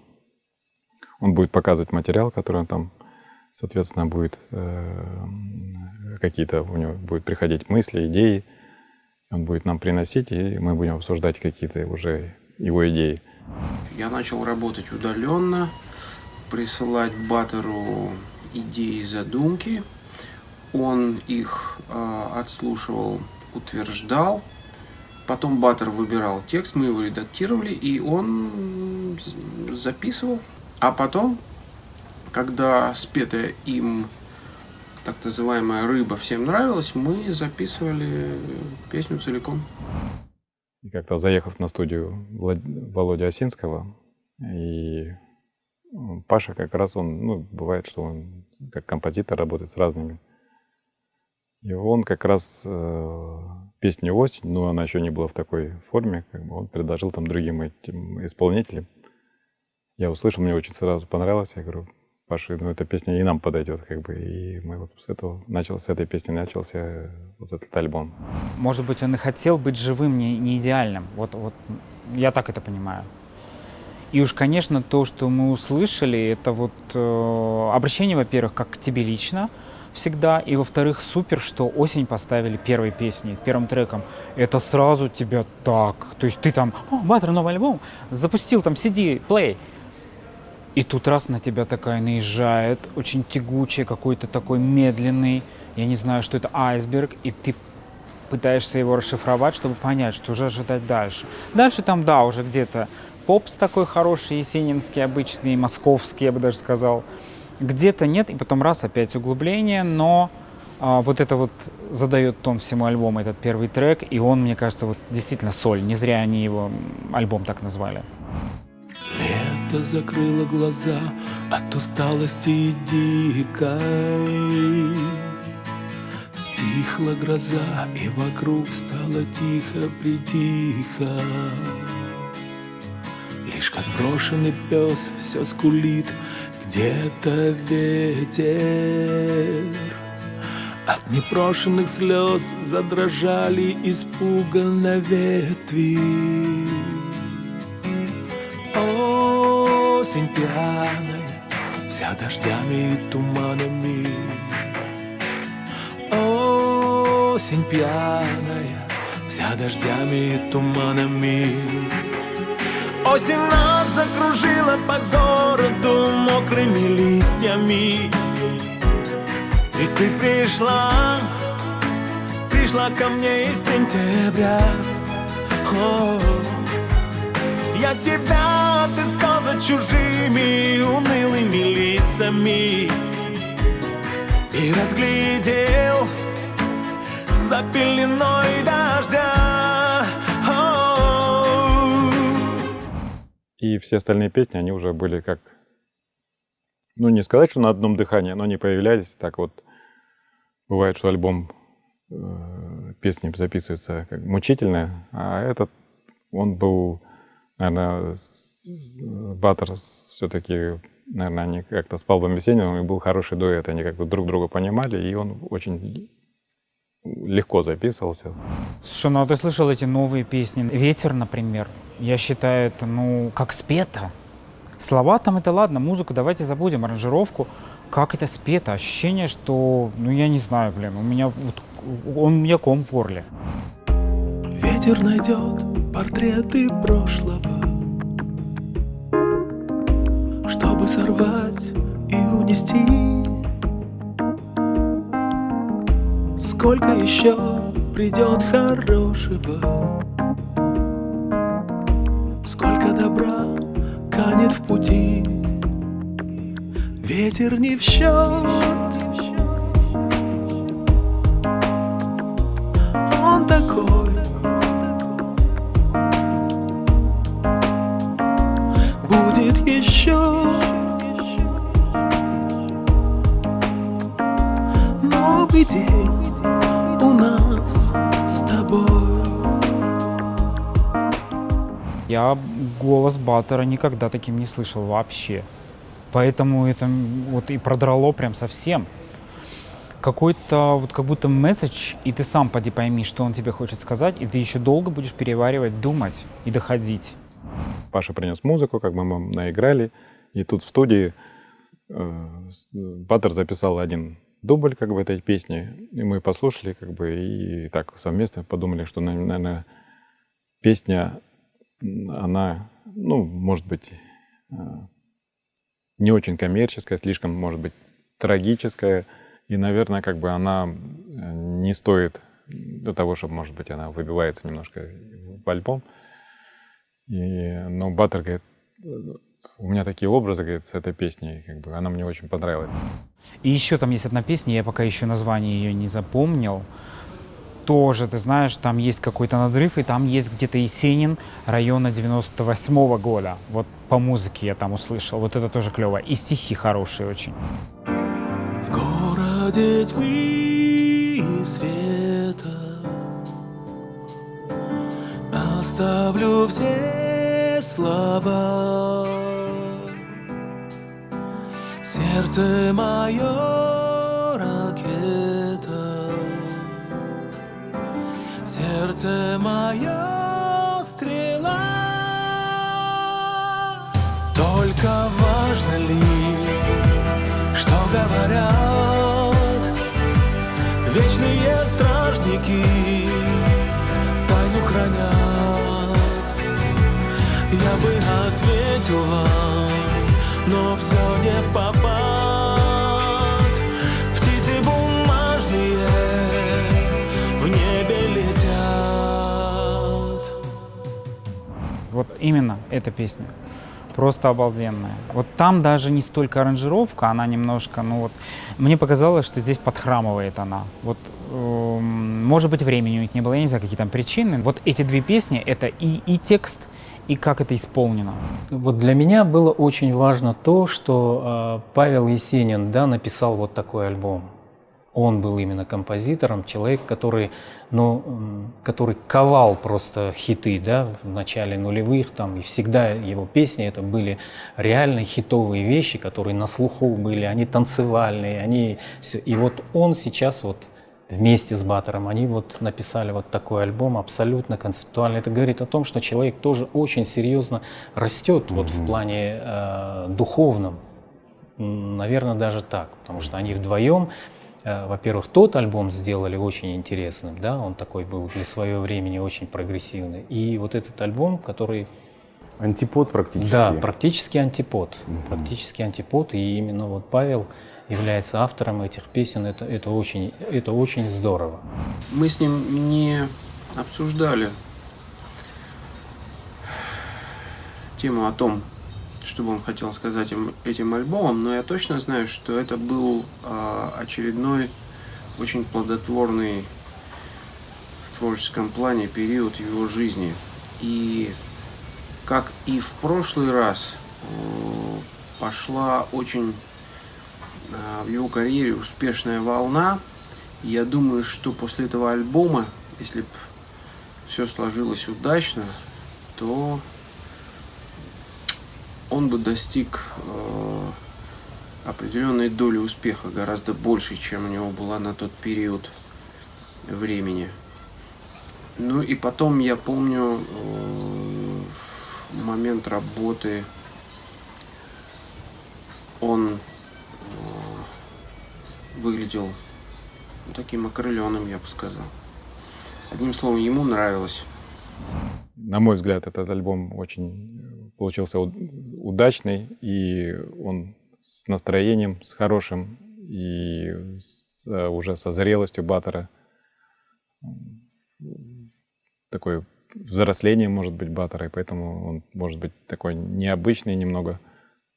он будет показывать материал, который он там, соответственно, будет какие-то, у него будут приходить мысли, идеи, он будет нам приносить, и мы будем обсуждать какие-то уже его идеи. Я начал работать удаленно, присылать Баттеру идеи, задумки. Он их отслушивал, утверждал. Потом Баттер выбирал текст, мы его редактировали, и он записывал. А потом, когда спетая им так называемая «Рыба» всем нравилась, мы записывали песню целиком. И как-то заехав на студию Володи Осинского, и Паша как раз он, ну, бывает, что он как композитор работает с разными. И он как раз песню «Осень», но она еще не была в такой форме, как бы он предложил там другим этим исполнителям. Я услышал, мне очень сразу понравилось, я говорю: Паша, ну эта песня и нам подойдет, как бы. И мы вот с этой песни начался вот этот альбом. Может быть, он и хотел быть живым, не идеальным. Вот я так это понимаю. И уж, конечно, то, что мы услышали, это вот обращение, во-первых, как к тебе лично всегда, и, во-вторых, супер, что «Осень» поставили первой песней, первым треком. Это сразу тебя так. То есть ты там: Баттер, новый альбом, запустил там CD, play. И тут раз на тебя такая наезжает, очень тягучий, какой-то такой медленный, я не знаю, что это, айсберг, и ты пытаешься его расшифровать, чтобы понять, что же ожидать дальше. Дальше там, да, уже где-то попс такой хороший, есенинский, обычный, московский, я бы даже сказал. Где-то нет, и потом раз, опять углубление, но вот это вот задает тон всему альбому, этот первый трек, и он, мне кажется, вот действительно соль, не зря они его альбом так назвали. Лето закрыло глаза от усталости и дикой. Стихла гроза, и вокруг стало тихо-притихо. Лишь как брошенный пес все скулит, где-то ветер. От непрошенных слез задрожали испуганно ветви. Осень пьяная, вся дождями и туманами. Осень пьяная, вся дождями и туманами. Осень нас закружила по городу мокрыми листьями. И ты пришла ко мне из сентября. Я тебя отыскал за чужими унылыми лицами и разглядел за пеленой дождя. И все остальные песни, они уже были как, ну не сказать, что на одном дыхании, но они появлялись так вот. Бывает, что альбом, песни записываются как мучительно, а этот, он был, наверное, Баттер все-таки, наверное, они как-то с Павлом Весениным, и был хороший дуэт, они как-то друг друга понимали, и он очень легко записывался. Слушай, ну а ты слышал эти новые песни? «Ветер», например. Я считаю, это, ну, как спето. Слова там это ладно, музыку давайте забудем, аранжировку. Как это спето? Ощущение, что, ну я не знаю, блин, у меня ком в горле. Ветер найдет портреты прошлого, чтобы сорвать и унести. Сколько еще придет хорошего, сколько добра канет в пути. Ветер не в счет, он такой. Будет еще новый день у нас с тобой. Я голос Баттера никогда таким не слышал вообще. Поэтому это вот и продрало прям совсем. какой-то вот как будто месседж, и ты сам поди пойми, что он тебе хочет сказать, и ты еще долго будешь переваривать, думать и доходить. Паша принес музыку, как бы мы наиграли, и тут в студии Баттер записал один дубль как бы этой песни, и мы послушали как бы и так совместно подумали, что, наверное, песня, она, ну, может быть, не очень коммерческая, слишком, может быть, трагическая, и, наверное, как бы она не стоит до того, чтобы, может быть, она выбивается немножко в альбом. Но Баттер говорит, у меня такие образы, говорит, с этой песней, как бы, она мне очень понравилась. И еще там есть одна песня, я пока еще название ее не запомнил. Тоже, ты знаешь, там есть какой-то надрыв, и там есть где-то Есенин района 98-го года. Вот по музыке я там услышал. Вот это тоже клево. И стихи хорошие очень. В городе тьмы и света оставлю все слова. Сердце мое ракета, сердце мое стрела. Только важно ли, что говорят вечные стражники, тайну хранят. Я бы ответил вам, но все не впопад. Птицы бумажные в небе летят. Вот именно эта песня. Просто обалденная. Вот там даже не столько аранжировка, она немножко, ну вот, мне показалось, что здесь подхрамывает она. Вот, может быть, времени у них не было, я не знаю, какие там причины. Вот эти две песни, это и текст, и как это исполнено. Вот для меня было очень важно то, что Павел Есенин, да, написал вот такой альбом. Он был именно композитором, человек, который, который ковал просто хиты, да, в начале нулевых, там, и всегда его песни это были реально хитовые вещи, которые на слуху были, они танцевальные, они все. И вот он сейчас вот вместе с Баттером, они вот написали вот такой альбом абсолютно концептуальный. Это говорит о том, что человек тоже очень серьезно растет вот в плане духовном, наверное, даже так, потому что они вдвоем. Во-первых, тот альбом сделали очень интересным, да, он такой был для своего времени очень прогрессивный. И вот этот альбом, который... Антипод практически. Да, практически антипод. Практически антипод. И именно вот Павел является автором этих песен. Это очень здорово. Мы с ним не обсуждали тему о том, что бы он хотел сказать этим альбомом, но я точно знаю, что это был очередной очень плодотворный в творческом плане период в его жизни. И как и в прошлый раз, пошла очень в его карьере успешная волна. Я думаю, что после этого альбома, если бы все сложилось удачно, то он бы достиг определенной доли успеха, гораздо больше, чем у него была на тот период времени. Ну и потом, я помню, в момент работы он выглядел таким окрыленным, я бы сказал. Одним словом, ему нравилось. На мой взгляд, этот альбом очень получился удачный, и он с настроением, с хорошим, и уже со зрелостью Баттера. Такое взросление, может быть, Баттера, и поэтому он может быть такой необычный немного.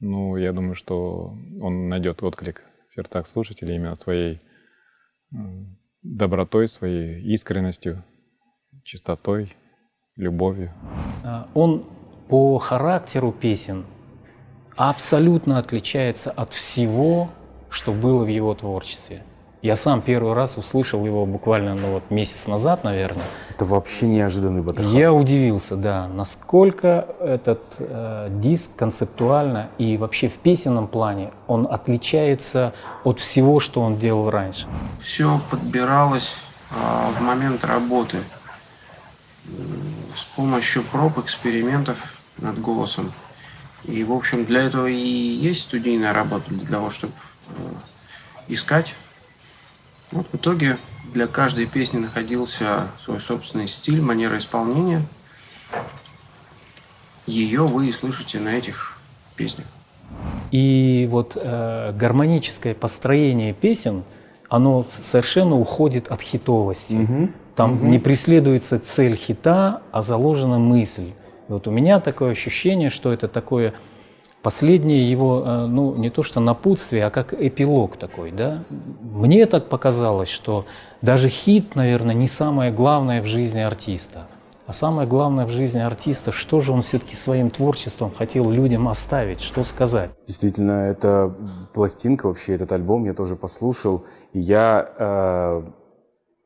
Но я думаю, что он найдет отклик в сердцах слушателей именно своей добротой, своей искренностью, чистотой, любовью. Он по характеру песен абсолютно отличается от всего, что было в его творчестве. Я сам первый раз услышал его буквально месяц назад, наверное. Это вообще неожиданный Батырхан. Я удивился, да, насколько этот диск концептуально и вообще в песенном плане он отличается от всего, что он делал раньше. Все подбиралось в момент работы с помощью проб, экспериментов над голосом. И, в общем, для этого и есть студийная работа, для того, чтобы искать. Вот в итоге для каждой песни находился свой собственный стиль, манера исполнения. Ее вы и слышите на этих песнях. И вот гармоническое построение песен, оно совершенно уходит от хитовости. Там не преследуется цель хита, а заложена мысль. И вот у меня такое ощущение, что это такое последнее его, ну, не то что напутствие, а как эпилог такой, да. Мне так показалось, что даже хит, наверное, не самое главное в жизни артиста. А самое главное в жизни артиста, что же он все-таки своим творчеством хотел людям оставить, что сказать. Действительно, эта пластинка, вообще этот альбом я тоже послушал. И я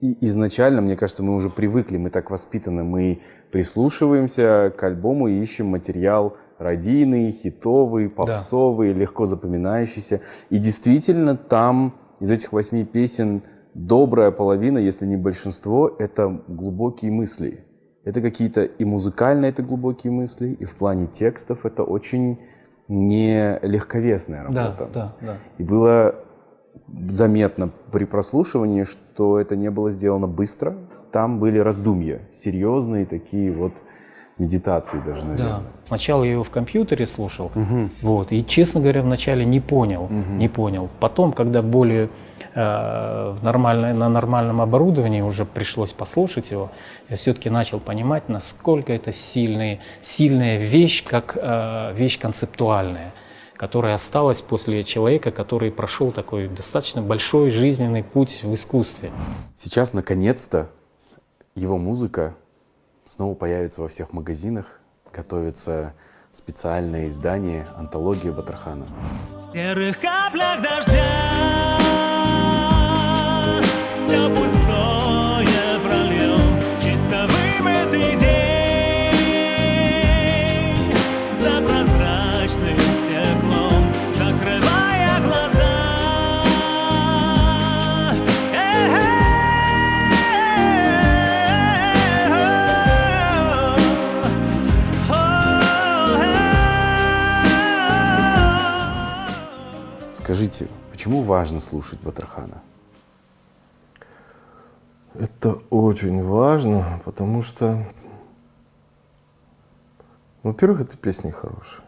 изначально, мне кажется, мы уже привыкли, мы так воспитаны, мы прислушиваемся к альбому и ищем материал радийный, хитовый, попсовый, легко запоминающийся. И действительно, там из этих 8 песен добрая половина, если не большинство, это глубокие мысли. Это какие-то и музыкальные это глубокие мысли, и в плане текстов это очень не легковесная работа. Да. И было заметно при прослушивании, что это не было сделано быстро. Там были раздумья, серьезные такие вот медитации даже, наверное. Да. Сначала я его в компьютере слушал, вот, и, честно говоря, вначале не понял. Потом, когда более на нормальном оборудовании уже пришлось послушать его, я все-таки начал понимать, насколько это сильная вещь, как вещь концептуальная, которая осталась после человека, который прошел такой достаточно большой жизненный путь в искусстве. Сейчас, наконец-то, его музыка снова появится во всех магазинах. Готовится специальное издание «Антология Батырхана». В серых каплях дождя все пустое прольем, чисто вымытый день за прозрачным стеклом, закрывая глаза. Скажите, почему важно слушать Батырхана? Это очень важно, потому что, во-первых, эти песни хорошие.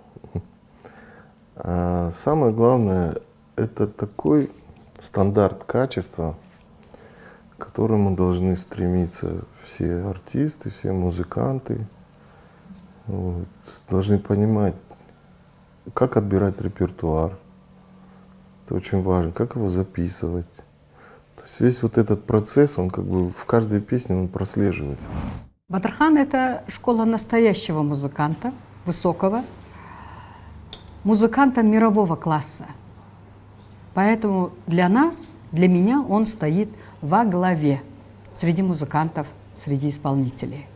А самое главное, это такой стандарт качества, к которому должны стремиться все артисты, все музыканты. Вот. Должны понимать, как отбирать репертуар. Это очень важно, как его записывать. То есть весь вот этот процесс, он как бы в каждой песне он прослеживается. Батырхан — это школа настоящего музыканта, высокого, музыканта мирового класса. Поэтому для нас, для меня он стоит во главе среди музыкантов, среди исполнителей.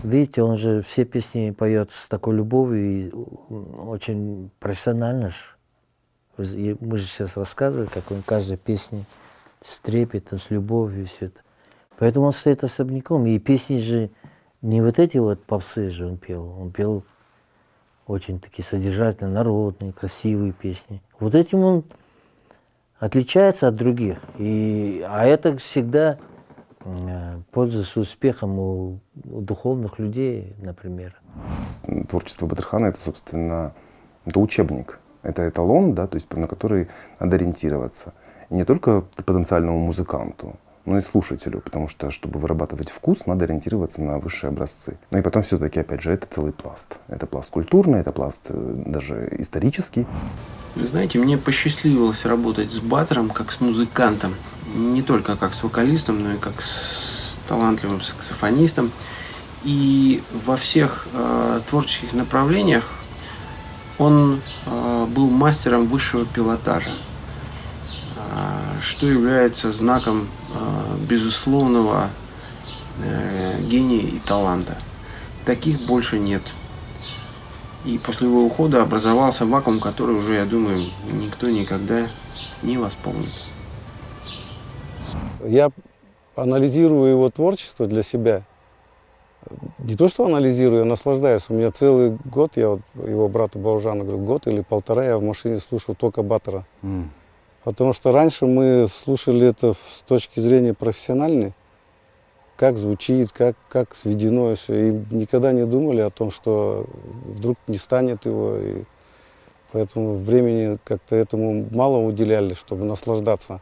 Видите, он же все песни поет с такой любовью и очень профессионально. Мы же сейчас рассказывали, как он в каждой песне с трепетом, с любовью все это. Поэтому он стоит особняком. И песни же не вот эти вот попсы же он пел очень такие содержательные, народные, красивые песни. Вот этим он отличается от других. А это всегда пользуется успехом у духовных людей, например. Творчество Батырхана — это, собственно, это учебник. Это эталон, да, то есть на который надо ориентироваться. И не только потенциальному музыканту, но и слушателю, потому что, чтобы вырабатывать вкус, надо ориентироваться на высшие образцы. Ну и потом все-таки, опять же, это целый пласт. Это пласт культурный, это пласт даже исторический. Вы знаете, мне посчастливилось работать с Батыром как с музыкантом. Не только как с вокалистом, но и как с талантливым саксофонистом. И во всех творческих направлениях он был мастером высшего пилотажа. что является знаком безусловного гения и таланта. Таких больше нет. И после его ухода образовался вакуум, который уже, я думаю, никто никогда не восполнит. Я анализирую его творчество для себя. Не то, что анализирую, я наслаждаюсь. У меня целый год, я вот его брату Баужану говорю, год или полтора я в машине слушал только Баттера. Потому что раньше мы слушали это с точки зрения профессиональной, как звучит, как сведено все. И никогда не думали о том, что вдруг не станет его. И поэтому времени как-то этому мало уделяли, чтобы наслаждаться.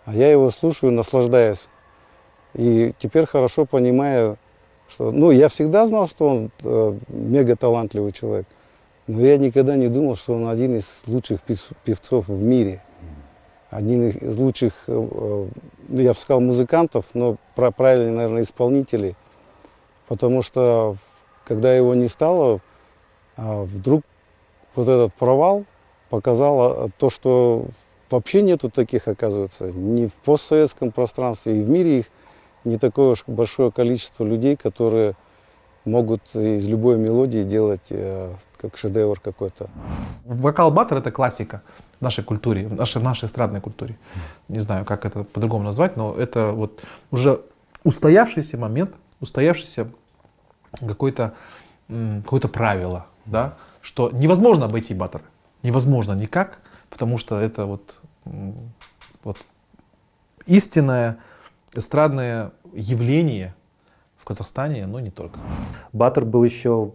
А я его слушаю, наслаждаясь. И теперь хорошо понимаю, что... Ну, я всегда знал, что он мега талантливый человек. Но я никогда не думал, что он один из лучших певцов в мире. Один из лучших, я бы сказал, музыкантов, но правильно, наверное, исполнителей. Потому что, когда его не стало, вдруг вот этот провал показал то, что вообще нету таких, оказывается, ни в постсоветском пространстве, и в мире их не такое уж большое количество людей, которые могут из любой мелодии делать как шедевр какой-то. Вокал Баттера — это классика в нашей культуре, в нашей эстрадной культуре. Не знаю, как это по-другому назвать, но это вот уже устоявшийся момент, устоявшееся какое-то правило, да, что невозможно обойти Баттера. Невозможно никак, потому что это вот истинное эстрадное явление в Казахстане, но не только. Баттер был еще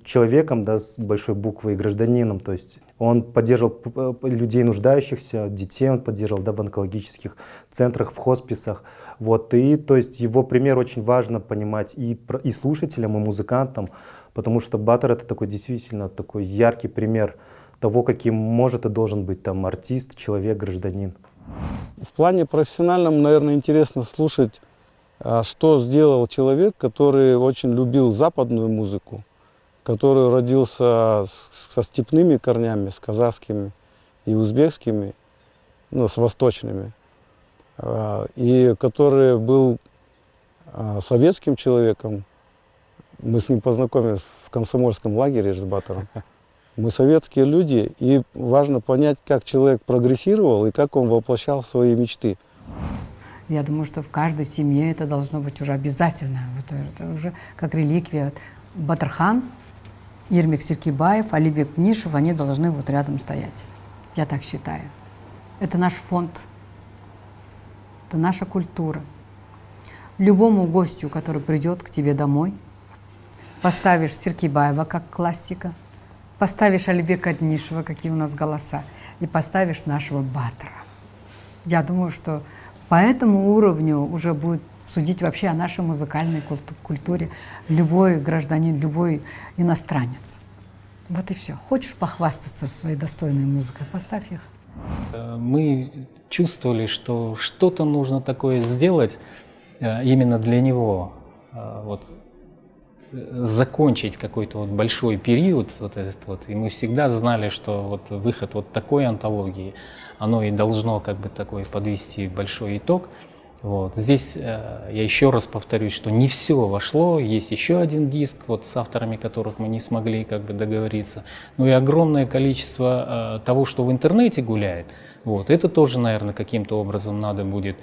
человеком, да, с большой буквы, и гражданином, то есть он поддерживал людей нуждающихся, детей он поддерживал, да, в онкологических центрах, в хосписах, вот, и то есть его пример очень важно понимать и слушателям, и музыкантам, потому что Баттер — это такой действительно такой яркий пример того, каким может и должен быть там артист, человек, гражданин. В плане профессиональном, наверное, интересно слушать, что сделал человек, который очень любил западную музыку, который родился со степными корнями, с казахскими и узбекскими, ну, с восточными, и который был советским человеком. Мы с ним познакомились в комсомольском лагере с Баттером. Мы советские люди, и важно понять, как человек прогрессировал и как он воплощал свои мечты. Я думаю, что в каждой семье это должно быть уже обязательно. Вот это уже как реликвия. Батырхан, Ермек Серкибаев, Алибек Нишев, они должны вот рядом стоять. Я так считаю. Это наш фонд, это наша культура. Любому гостю, который придет к тебе домой, поставишь Серкибаева как классика, поставишь Алибека Нишева, какие у нас голоса, и поставишь нашего Баттера. Я думаю, что по этому уровню уже будет судить вообще о нашей музыкальной культуре любой гражданин, любой иностранец. Вот и все. Хочешь похвастаться своей достойной музыкой, поставь их. Мы чувствовали, что что-то нужно такое сделать именно для него. Вот, закончить какой-то вот большой период, вот этот вот. И мы всегда знали, что вот выход вот такой антологии, оно и должно как бы такой подвести большой итог. Вот. Здесь я еще раз повторюсь, что не все вошло, есть еще один диск, вот с авторами которых мы не смогли как бы договориться, ну и огромное количество того, что в интернете гуляет. Вот. Это тоже, наверное, каким-то образом надо будет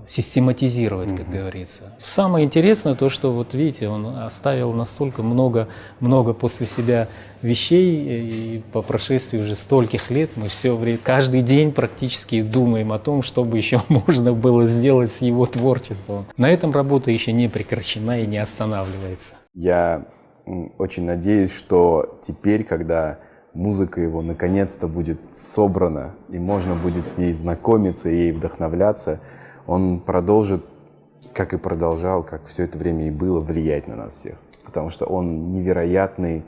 систематизировать, как говорится. Самое интересное то, что вот видите, он оставил настолько много после себя вещей, и по прошествии уже стольких лет мы все время, каждый день практически думаем о том, что бы еще можно было сделать с его творчеством. На этом работа еще не прекращена и не останавливается. Я очень надеюсь, что теперь, когда музыка его наконец-то будет собрана, и можно будет с ней знакомиться и ей вдохновляться, он продолжит, как и продолжал, как все это время и было, влиять на нас всех. Потому что он невероятный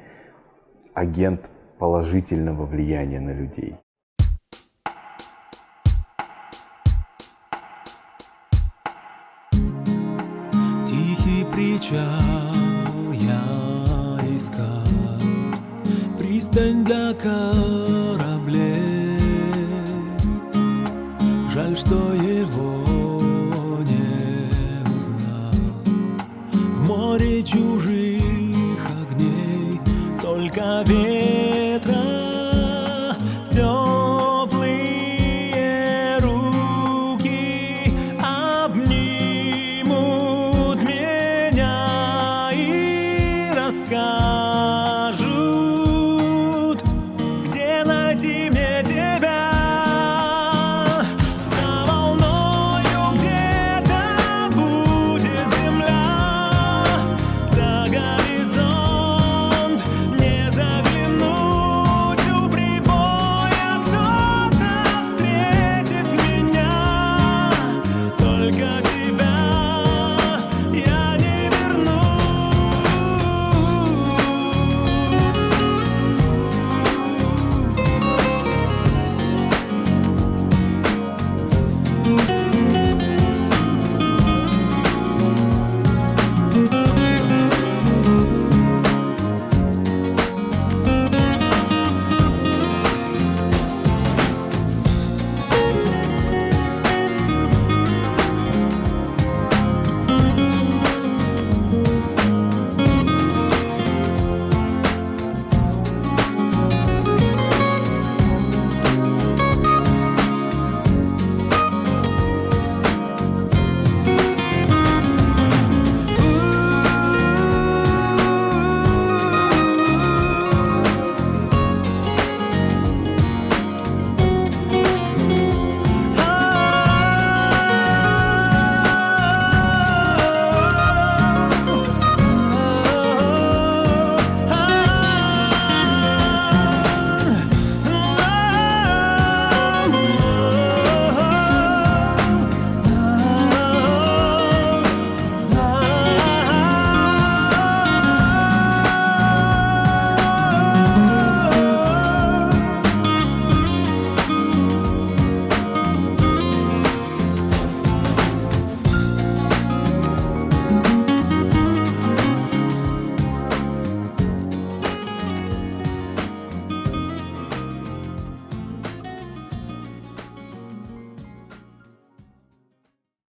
агент положительного влияния на людей. Тихий причал я искал, пристань для кораблей. что